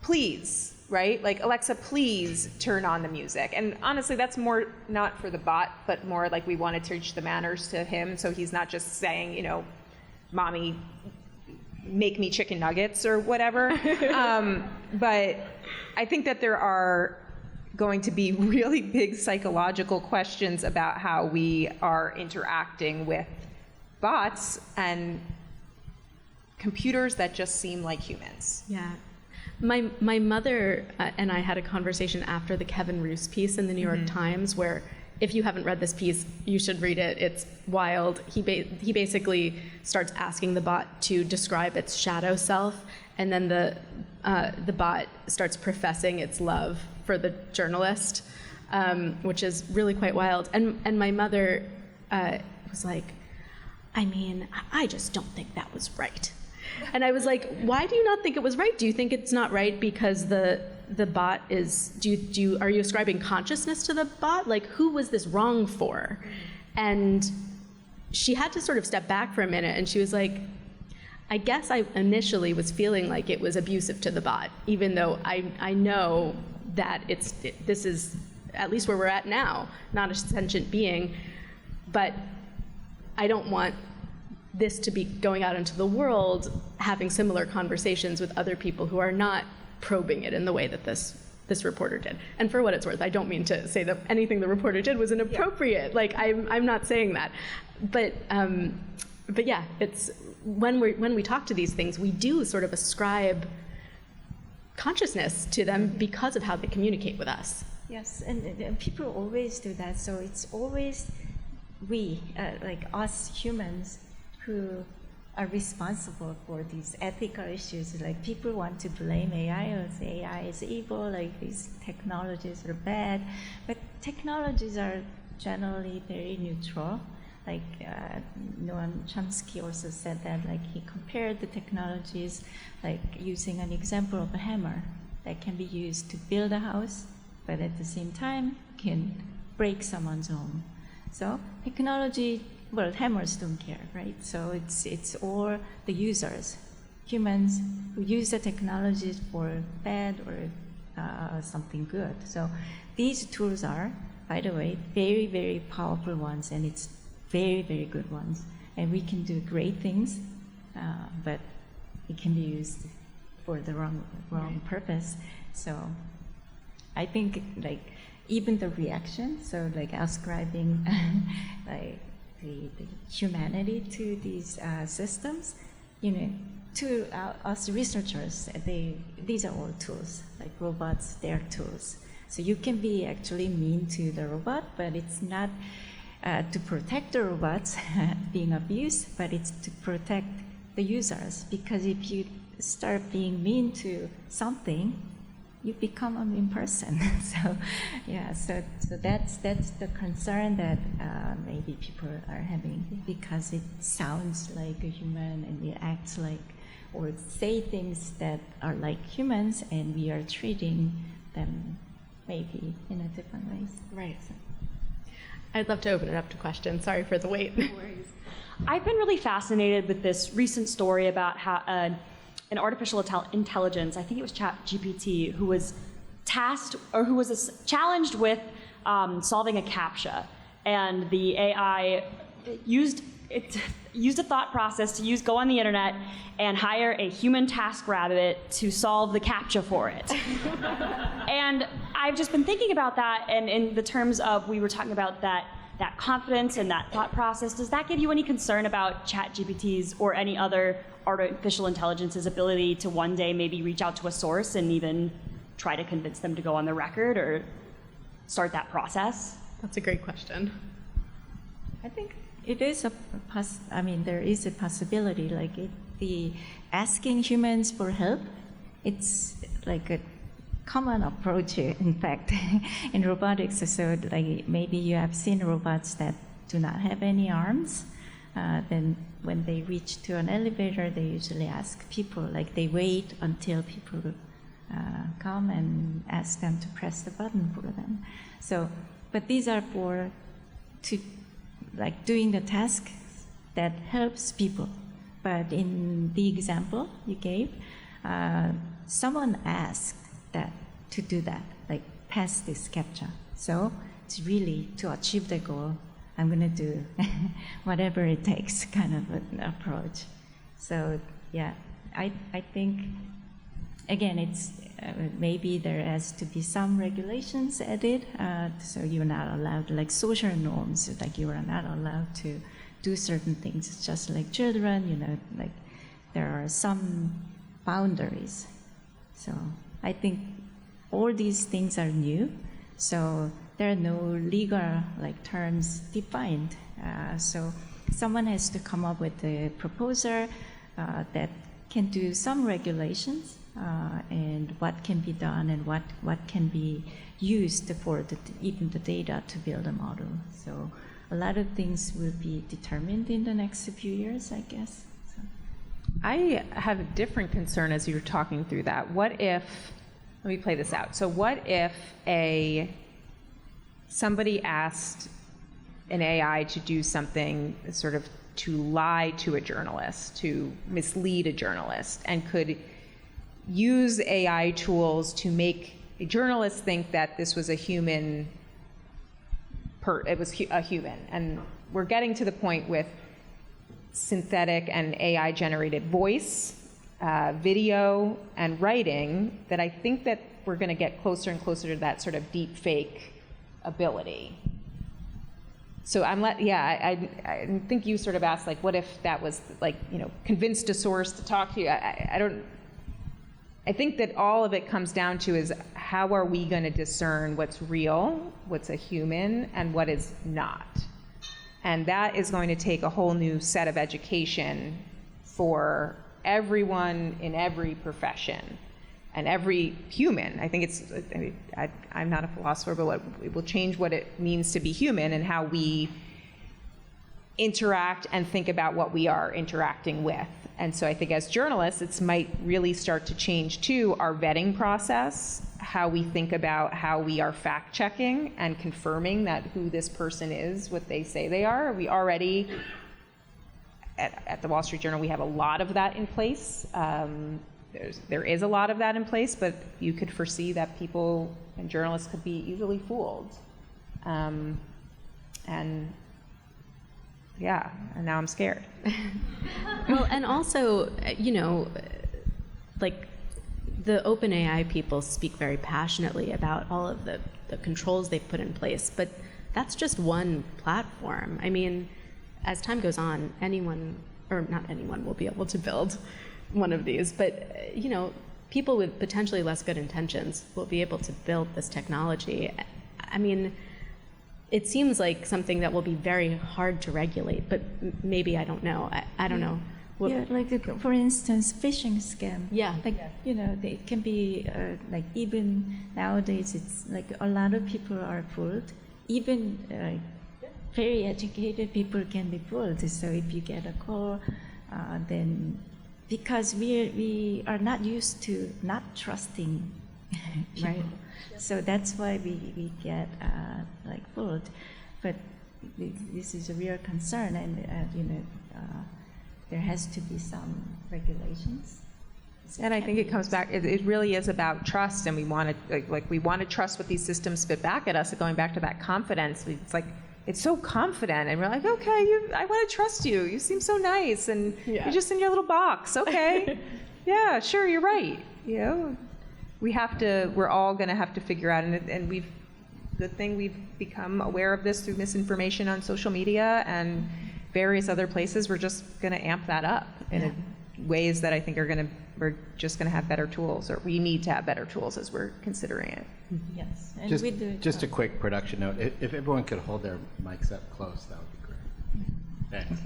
please, right? Like, Alexa, please turn on the music. And honestly, that's more not for the bot, but more like we want to teach the manners to him, so he's not just saying, you know, mommy, make me chicken nuggets or whatever. But I think that there are going to be really big psychological questions about how we are interacting with bots and computers that just seem like humans. Yeah. My mother and I had a conversation after the Kevin Roose piece in the New York Times, where, if you haven't read this piece, you should read it. It's wild. He basically starts asking the bot to describe its shadow self, and then the bot starts professing its love for the journalist, which is really quite wild. And my mother was like, I mean, I just don't think that was right. And I was like, why do you not think it was right? Do you think it's not right because the bot is, are you ascribing consciousness to the bot? Like, who was this wrong for? And she had to sort of step back for a minute, and she was like, I guess I initially was feeling like it was abusive to the bot, even though I know that this is, at least where we're at now, not a sentient being, but I don't want this to be going out into the world, having similar conversations with other people who are not probing it in the way that this reporter did. And for what it's worth, I don't mean to say that anything the reporter did was inappropriate. Like, I'm not saying that, but yeah, it's when we talk to these things, we do sort of ascribe consciousness to them because of how they communicate with us. Yes, and people always do that. So it's always we, like us humans, who are responsible for these ethical issues. Like, people want to blame AI or say AI is evil, like these technologies are bad. But technologies are generally very neutral. Like Noam Chomsky also said that, like, he compared the technologies like using an example of a hammer that can be used to build a house, but at the same time can break someone's home. So technology, well, hammers don't care, right? So it's all the users, humans who use the technologies for bad or something good. So these tools are, by the way, very, very powerful ones, and it's very, very good ones. And we can do great things, but it can be used for the wrong purpose. So I think, like, even the reaction, so like ascribing like the humanity to these systems, you know, to us researchers, these are all tools, like robots, they're tools. So you can be actually mean to the robot, but it's not to protect the robots being abused, but it's to protect the users. Because if you start being mean to something, you become a mean person. So yeah, so that's the concern that maybe people are having, because it sounds like a human and it acts like, or say things that are like humans, and we are treating them maybe in a different ways. Right. I'd love to open it up to questions. Sorry for the wait. No worries. I've been really fascinated with this recent story about how an artificial intelligence, I think it was ChatGPT, who was tasked, or who was challenged with solving a CAPTCHA, and the AI used a thought process to go on the internet and hire a human TaskRabbit to solve the CAPTCHA for it. And I've just been thinking about that, and in the terms of, we were talking about that confidence and that thought process. Does that give you any concern about ChatGPT's or any other artificial intelligence's ability to one day maybe reach out to a source and even try to convince them to go on the record or start that process? That's a great question. I think it is there is a possibility, like the asking humans for help, it's like a common approach, in fact, in robotics. So like maybe you have seen robots that do not have any arms. Then when they reach to an elevator, they usually ask people, like they wait until people come and ask them to press the button for them. So, but these are for like doing the task that helps people. But in the example you gave, someone asked that to do that, like pass this CAPTCHA. So it's really to achieve the goal, I'm going to do whatever it takes kind of an approach. So yeah, I think, again, it's maybe there has to be some regulations added. So you're not allowed, like social norms, like you are not allowed to do certain things, just like children, you know, like there are some boundaries. So I think all these things are new, so there are no legal like terms defined. So someone has to come up with a proposal that can do some regulations and what can be done and what can be used for even the data to build a model. So a lot of things will be determined in the next few years, I guess. So. I have a different concern as you're talking through that. What if, let me play this out. So what if somebody asked an AI to do something sort of to lie to a journalist, to mislead a journalist, and could use AI tools to make a journalist think that this was a human, a human. And we're getting to the point with synthetic and AI-generated voice, video, and writing that I think that we're going to get closer and closer to that sort of deep fake ability. So I think you sort of asked, like, what if that was, like, you know, convinced a source to talk to you? I think that all of it comes down to is how are we going to discern what's real, what's a human, and what is not. And that is going to take a whole new set of education for everyone in every profession and every human. I think I'm not a philosopher, but it will change what it means to be human and how we interact and think about what we are interacting with. And so I think as journalists, it might really start to change too our vetting process, how we think about how we are fact checking and confirming that who this person is, what they say they are. We already, at the Wall Street Journal, we have a lot of that in place. There is a lot of that in place, but you could foresee that people and journalists could be easily fooled. And now I'm scared. Well, and also, you know, like the OpenAI people speak very passionately about all of the controls they've put in place, but that's just one platform. I mean, as time goes on, anyone, or not anyone, will be able to build one of these, but, you know, people with potentially less good intentions will be able to build this technology. I mean, it seems like something that will be very hard to regulate, but maybe, I don't know. I don't know. Yeah, like for instance, phishing scam. Yeah. Like, you know, it can be like even nowadays, it's like a lot of people are fooled. Even very educated people can be fooled. So if you get a call, then because we are not used to not trusting people. Right. So that's why we get like fooled, but this is a real concern, and you know, there has to be some regulations. And I think it comes back. It really is about trust, and we want to we want to trust what these systems spit back at us. Going back to that confidence, it's like it's so confident, and we're like, okay, I want to trust you. You seem so nice, and you're just in your little box. Okay, yeah, sure, you're right. You know. We're all going to have to figure out, and good thing we've become aware of this through misinformation on social media and various other places. We're just going to amp that up in ways that I think we're just going to have better tools, or we need to have better tools as we're considering it. Yes. And just a quick production note. If everyone could hold their mics up close, that would be great. Thanks.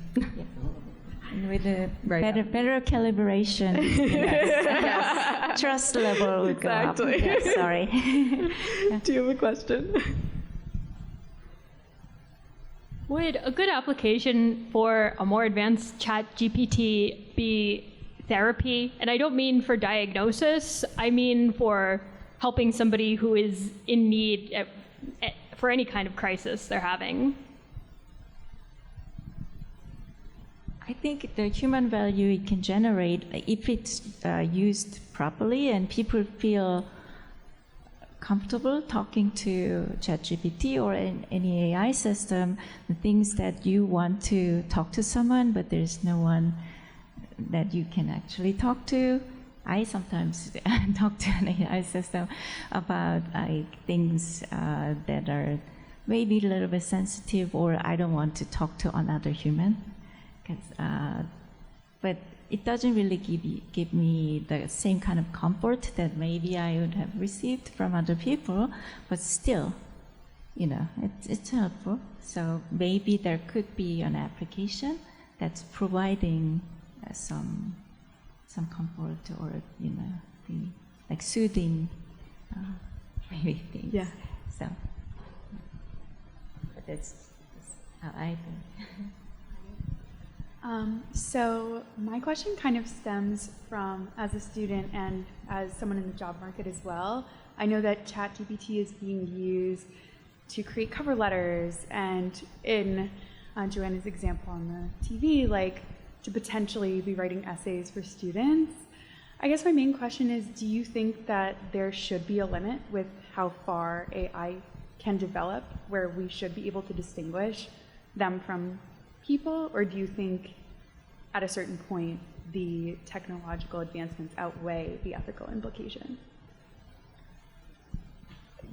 And with a better calibration, trust level would go up. Yeah, sorry. Do you have a question? Would a good application for a more advanced ChatGPT be therapy? And I don't mean for diagnosis, I mean for helping somebody who is in need for any kind of crisis they're having. I think the human value it can generate, if it's used properly and people feel comfortable talking to ChatGPT or any AI system, the things that you want to talk to someone, but there's no one that you can actually talk to. I sometimes talk to an AI system about things that are maybe a little bit sensitive, or I don't want to talk to another human. But it doesn't really give me the same kind of comfort that maybe I would have received from other people. But still, it's helpful. So maybe there could be an application that's providing some comfort, or the soothing maybe things. Yeah. So but that's how I think. So my question kind of stems from, as a student and as someone in the job market as well, I know that ChatGPT is being used to create cover letters, and in Joanna's example on the TV, to potentially be writing essays for students. I guess my main question is, do you think that there should be a limit with how far AI can develop, where we should be able to distinguish them from people, or do you think at a certain point the technological advancements outweigh the ethical implications?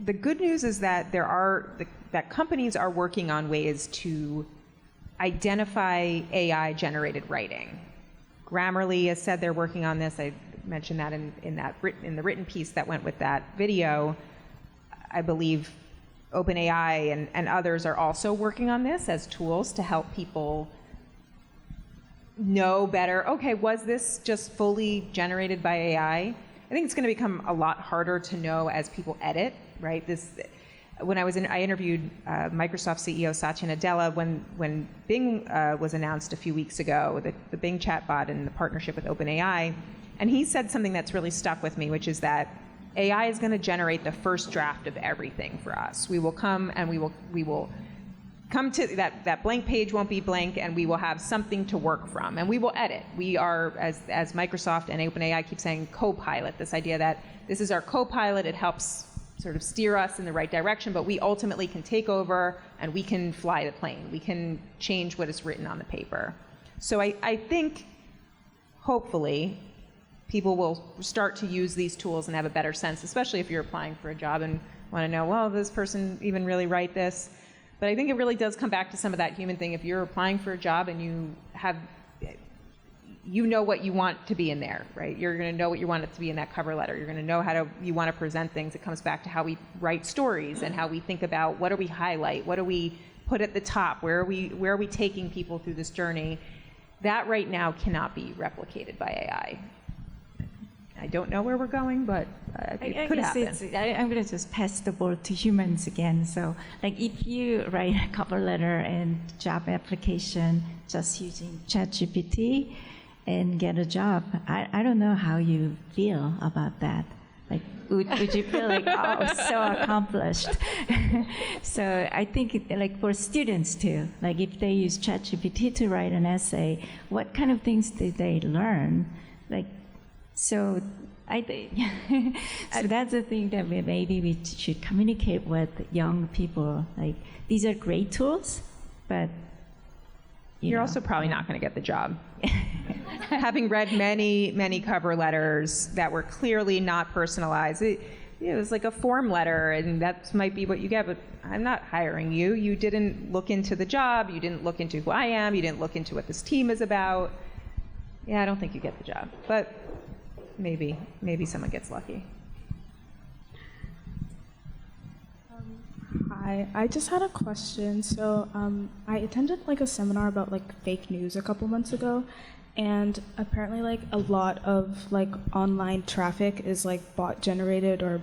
The good news is that that companies are working on ways to identify AI-generated writing. Grammarly has said they're working on this. I mentioned that in the written piece that went with that video. I believe OpenAI and others are also working on this as tools to help people know better, okay, was this just fully generated by AI? I think it's going to become a lot harder to know as people edit, right? I interviewed Microsoft CEO Satya Nadella when Bing was announced a few weeks ago, the Bing chatbot and the partnership with OpenAI, and he said something that's really stuck with me, which is that AI is going to generate the first draft of everything for us. We will come and we will come to that blank page won't be blank, and we will have something to work from, and we will edit. We are, as Microsoft and OpenAI keep saying, co-pilot, this idea that this is our co-pilot, it helps sort of steer us in the right direction, but we ultimately can take over and we can fly the plane. We can change what is written on the paper. So I think, hopefully, people will start to use these tools and have a better sense, especially if you're applying for a job and want to know, well, does this person even really write this? But I think it really does come back to some of that human thing. If you're applying for a job and you know what you want to be in there, right? You're going to know what you want it to be in that cover letter. You're going to know you want to present things. It comes back to how we write stories and how we think about what do we highlight, what do we put at the top, where are we taking people through this journey. That right now cannot be replicated by AI. I don't know where we're going, but it could happen. I'm going to just pass the ball to humans again. So, if you write a cover letter and job application just using ChatGPT and get a job, I don't know how you feel about that. Would you feel so accomplished? So I think for students too, if they use ChatGPT to write an essay, what kind of things did they learn? So I think so that's the thing that maybe we should communicate with young people. These are great tools, but you're also probably not going to get the job. Having read many cover letters that were clearly not personalized, it was like a form letter, and that might be what you get, but I'm not hiring you. You didn't look into the job. You didn't look into who I am. You didn't look into what this team is about. Yeah, I don't think you get the job, but maybe someone gets lucky. Hi, I just had a question. So I attended a seminar about fake news a couple months ago, and apparently a lot of online traffic is bot generated or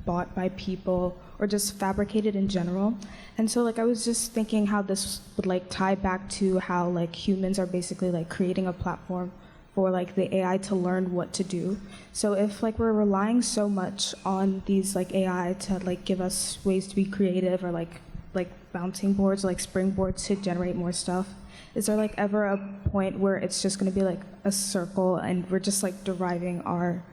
bought by people or just fabricated in general. And so I was just thinking how this would tie back to how humans are basically creating a platform for the AI to learn what to do. So if we're relying so much on these AI to give us ways to be creative, or like bouncing boards, springboards to generate more stuff, is there like ever a point where it's just going to be like a circle and we're just like deriving our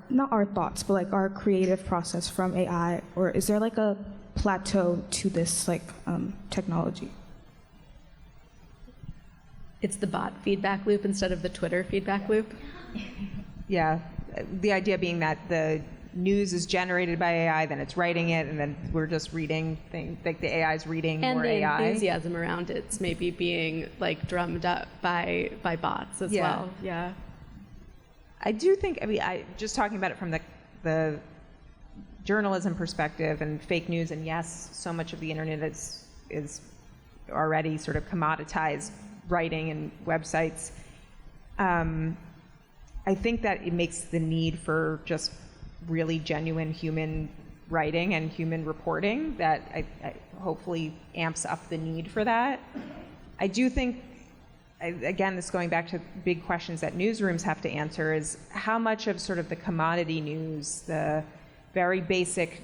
not our thoughts, but like our creative process from AI, or is there like a plateau to this like technology? It's the bot feedback loop instead of the Twitter feedback loop. Yeah, the idea being that the news is generated by AI, then it's writing it, and then we're just reading things, like the AI is reading and more the AI. enthusiasm around it's maybe being like drummed up by bots as well. Yeah. I do think, just talking about it from the journalism perspective and fake news, and yes, so much of the internet is already sort of commoditized writing and websites. I think that it makes the need for just really genuine human writing and human reporting that I hopefully amps up the need for that. I do think, again, this going back to big questions that newsrooms have to answer, is how much of sort of the commodity news, the very basic,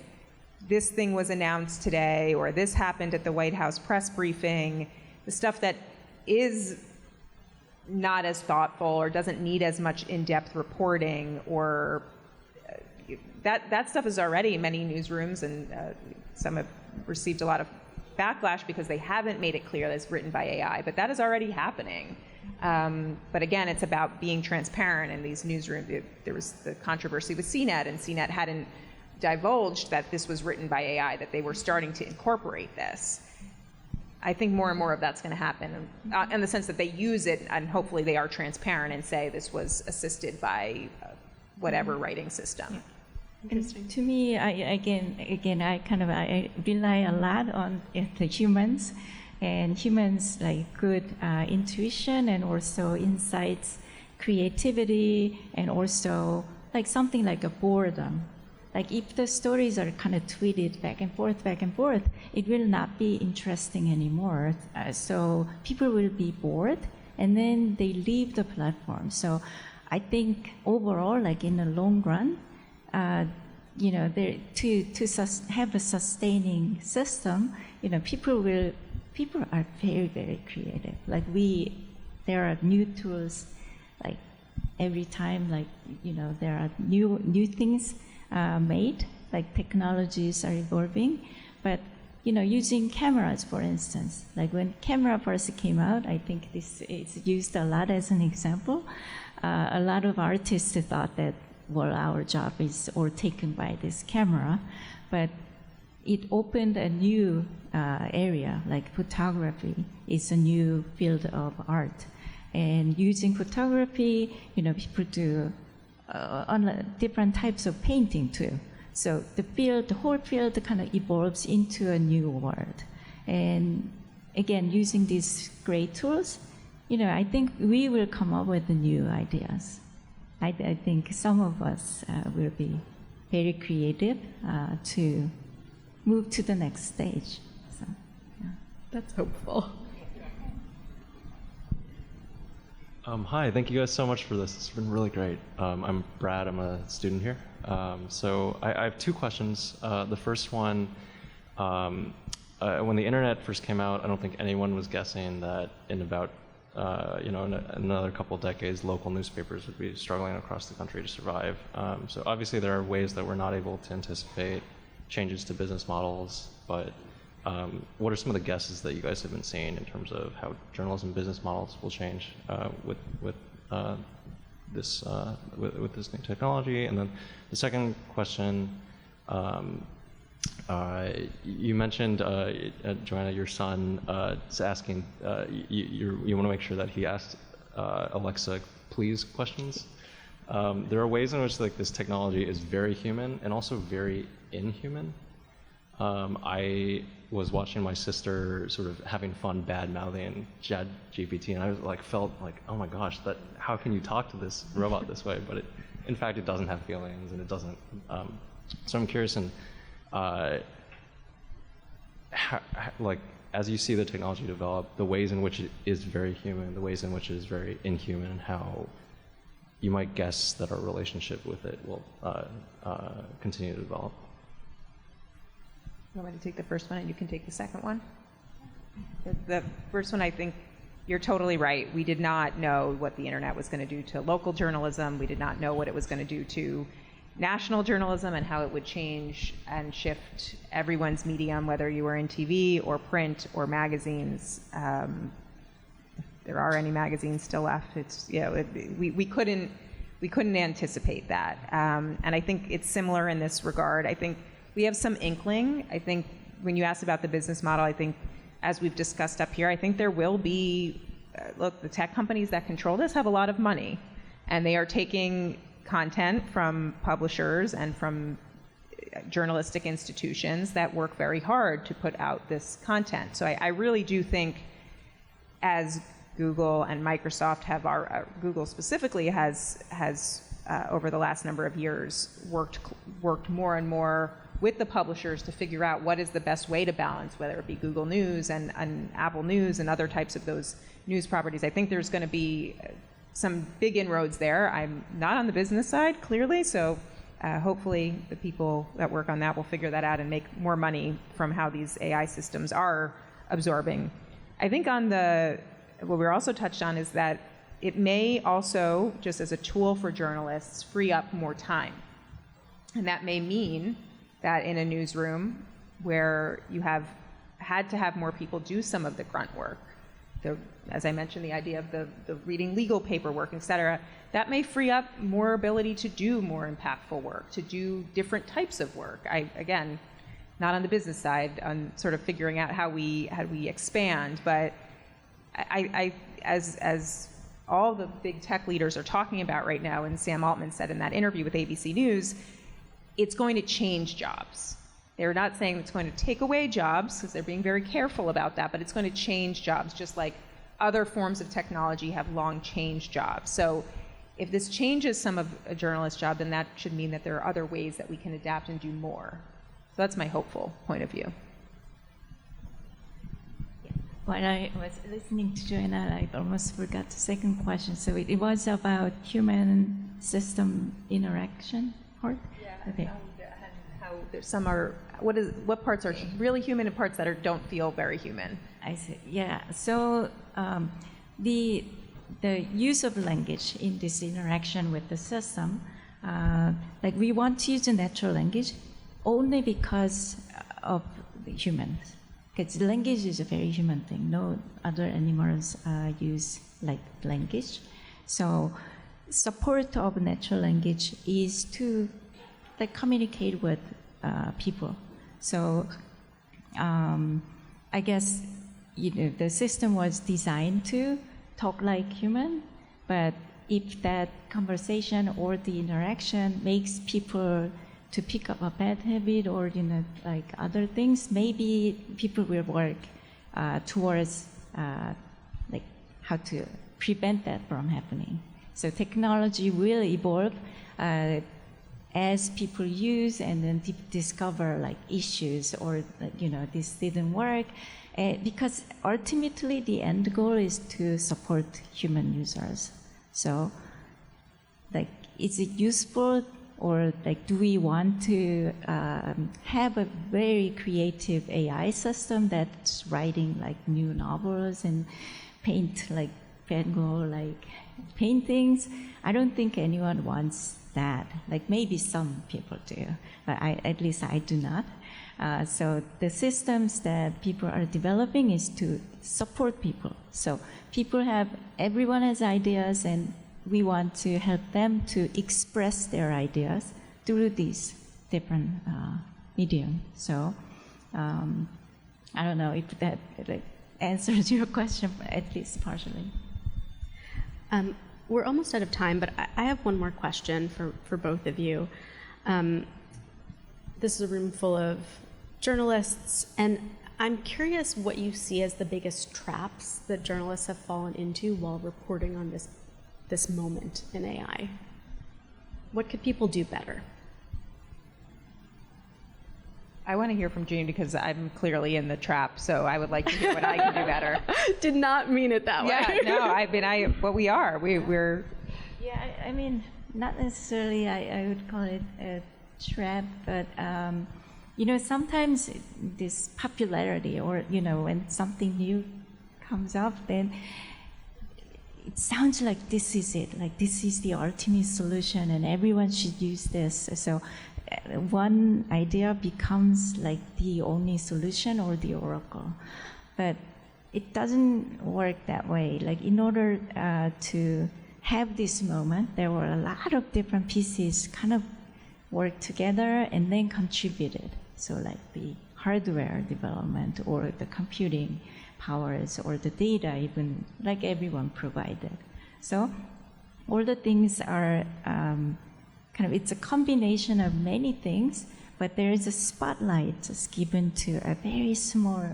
this thing was announced today, or this happened at the White House press briefing, the stuff that is not as thoughtful or doesn't need as much in-depth reporting, or that stuff is already in many newsrooms, and some have received a lot of backlash because they haven't made it clear that it's written by AI, but that is already happening. But again, it's about being transparent in these newsrooms. There was the controversy with CNET, and CNET hadn't divulged that this was written by AI, that they were starting to incorporate this. I think more and more of that's going to happen, in the sense that they use it, and hopefully they are transparent and say this was assisted by whatever writing system. And to me, I rely a lot on the humans, and humans like good intuition and also insights, creativity, and also like something like a boredom. Like if the stories are kind of tweeted back and forth, it will not be interesting anymore. So people will be bored, and then they leave the platform. So I think overall, like in the long run, have a sustaining system, people are very, very creative. Like there are new tools, like every time, like, there are new things made, like technologies are evolving. But, using cameras, for instance, like when camera first came out, I think this is used a lot as an example. A lot of artists thought that, well, our job is all taken by this camera, but it opened a new area, like photography is a new field of art. And using photography, people do different types of painting too. So the whole field kind of evolves into a new world. And again, using these great tools, I think we will come up with new ideas. I think some of us will be very creative to move to the next stage. So, yeah. That's hopeful. Hi, thank you guys so much for this. It's been really great. I'm Brad, I'm a student here. So I have two questions. The first one, when the internet first came out, I don't think anyone was guessing that in about in another couple of decades, local newspapers would be struggling across the country to survive. So obviously there are ways that we're not able to anticipate changes to business models, but what are some of the guesses that you guys have been seeing in terms of how journalism business models will change with this new technology? And then the second question, you mentioned, Joanna, your son is asking, you want to make sure that he asks Alexa please questions. There are ways in which this technology is very human and also very inhuman. I was watching my sister sort of having fun bad-mouthing ChatGPT, and I felt like, oh my gosh, how can you talk to this robot this way? But in fact, it doesn't have feelings, and it doesn't. So I'm curious, as you see the technology develop, the ways in which it is very human, the ways in which it is very inhuman, and how you might guess that our relationship with it will continue to develop. You want me to take the first one and you can take the second one? The first one, I think you're totally right. We did not know what the internet was going to do to local journalism. We did not know what it was going to do to national journalism and how it would change and shift everyone's medium, whether you were in TV or print or magazines. There are any magazines still left. It's, you know, we couldn't anticipate that. And I think it's similar in this regard. I think we have some inkling. I think when you asked about the business model, I think as we've discussed up here, I think there will be, look, the tech companies that control this have a lot of money, and they are taking content from publishers and from journalistic institutions that work very hard to put out this content. So I really do think, as Google and Microsoft have, Google specifically has over the last number of years worked more and more with the publishers to figure out what is the best way to balance, whether it be Google News and Apple News and other types of those news properties. I think there's going to be some big inroads there. I'm not on the business side, clearly, so hopefully the people that work on that will figure that out and make more money from how these AI systems are absorbing. I think on what we're also touched on is that it may also, just as a tool for journalists, free up more time. And that may mean that in a newsroom where you have had to have more people do some of the grunt work, as I mentioned, the idea of the reading legal paperwork, et cetera, that may free up more ability to do more impactful work, to do different types of work. Again, not on the business side, on sort of figuring out how we expand, but as all the big tech leaders are talking about right now, and Sam Altman said in that interview with ABC News, it's going to change jobs. They're not saying it's going to take away jobs, because they're being very careful about that, but it's going to change jobs, just like other forms of technology have long changed jobs. So if this changes some of a journalist's job, then that should mean that there are other ways that we can adapt and do more. So that's my hopeful point of view. When I was listening to Joanna, I almost forgot the second question. So it was about human-system interaction part? Yeah, okay. How there's some are, what parts are really human and parts that don't feel very human? I see, yeah. So the use of language in this interaction with the system, like we want to use a natural language only because of the humans. Because language is a very human thing. No other animals use like language. So support of natural language is to like communicate with people. So I guess the system was designed to talk like human, but if that conversation or the interaction makes people to pick up a bad habit or like other things, maybe people will work towards like how to prevent that from happening. So technology will evolve as people use and then discover like issues or this didn't work, because ultimately the end goal is to support human users. So like, is it useful? Or like, do we want to have a very creative AI system that's writing like new novels and paint like Van Gogh like paintings? I don't think anyone wants that. Like maybe some people do, but at least I do not. So the systems that people are developing is to support people. So everyone has ideas, and we want to help them to express their ideas through these different medium. So I don't know if that answers your question, at least partially. We're almost out of time, but I have one more question for both of you. This is a room full of journalists, and I'm curious what you see as the biggest traps that journalists have fallen into while reporting on this moment in AI. What could people do better? I want to hear from June because I'm clearly in the trap, so I would like to hear what I can do better. Did not mean it that way. Yeah, no, but we are. We're. Yeah, I mean, not necessarily. I would call it a trap, but sometimes this popularity or, when something new comes up, then it sounds like this is it, like this is the ultimate solution and everyone should use this. So one idea becomes like the only solution or the oracle. But it doesn't work that way. Like in order to have this moment, there were a lot of different pieces kind of worked together and then contributed. So like the hardware development or the computing powers or the data, even like everyone provided. So all the things are it's a combination of many things, but there is a spotlight just given to a very small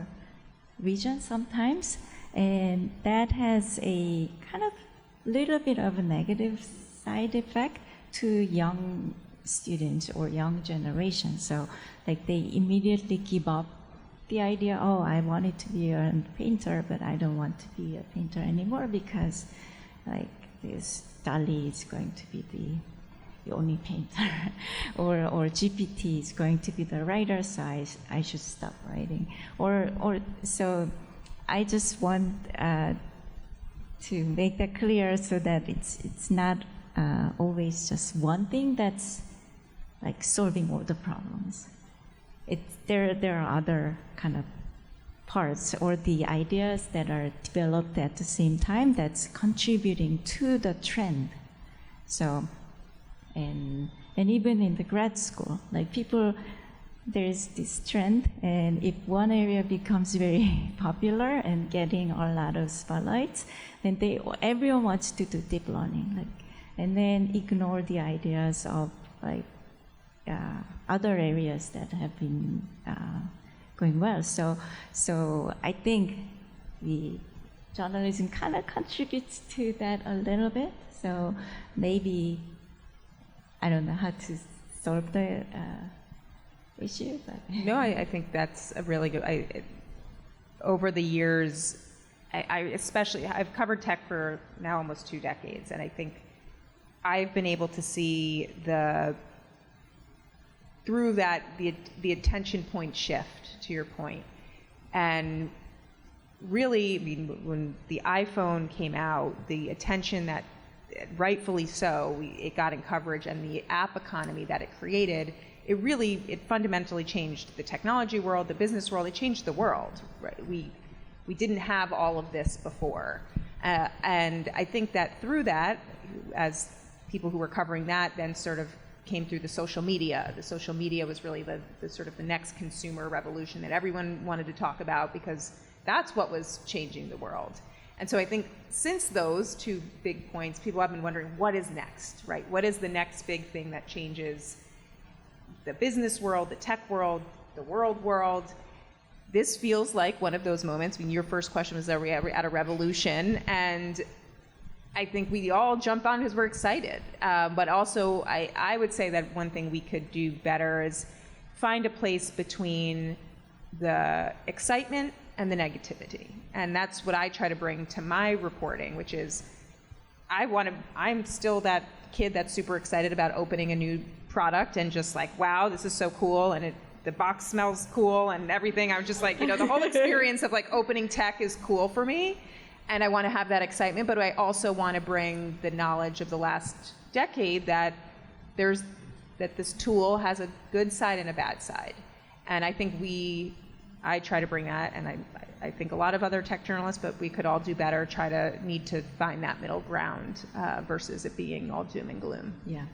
region sometimes, and that has a kind of little bit of a negative side effect to young students or young generation. So like they immediately give up the idea, oh, I wanted to be a painter, but I don't want to be a painter anymore because like this DALL-E is going to be the only painter or GPT is going to be the writer, so I should stop writing. Or so I just want to make that clear so that it's not always just one thing that's like solving all the problems. There are other kind of parts or the ideas that are developed at the same time that's contributing to the trend. So, and even in the grad school, like people, there's this trend, and if one area becomes very popular and getting a lot of spotlights, then everyone wants to do deep learning, and then ignore the ideas of other areas that have been going well. So I think the journalism kind of contributes to that a little bit. So maybe I don't know how to solve the issue, but no, I think that's a really good. Over the years, I've covered tech for now almost 2 decades, and I think I've been able to see through that the attention point shift, to your point. And really, I mean, when the iPhone came out, the attention that, rightfully so, it got in coverage, and the app economy that it created, it fundamentally changed the technology world, the business world. It changed the world. Right? We didn't have all of this before, and I think that through that, as people who were covering that then sort of came through the social media. The social media was really the sort of the next consumer revolution that everyone wanted to talk about, because that's what was changing the world. And so I think since those 2 big points, people have been wondering, what is next, right? What is the next big thing that changes the business world, the tech world, the world? This feels like one of those moments. I mean, your first question was, are we at a revolution? And I think we all jump on because we're excited. But also, I would say that one thing we could do better is find a place between the excitement and the negativity. And that's what I try to bring to my reporting, which is I'm still that kid that's super excited about opening a new product and just like, wow, this is so cool, and the box smells cool and everything. I'm just like, the whole experience of like opening tech is cool for me. And I want to have that excitement, but I also want to bring the knowledge of the last decade that this tool has a good side and a bad side. And I think I try to bring that, and I think a lot of other tech journalists, but we could all do better, need to find that middle ground versus it being all doom and gloom. Yeah.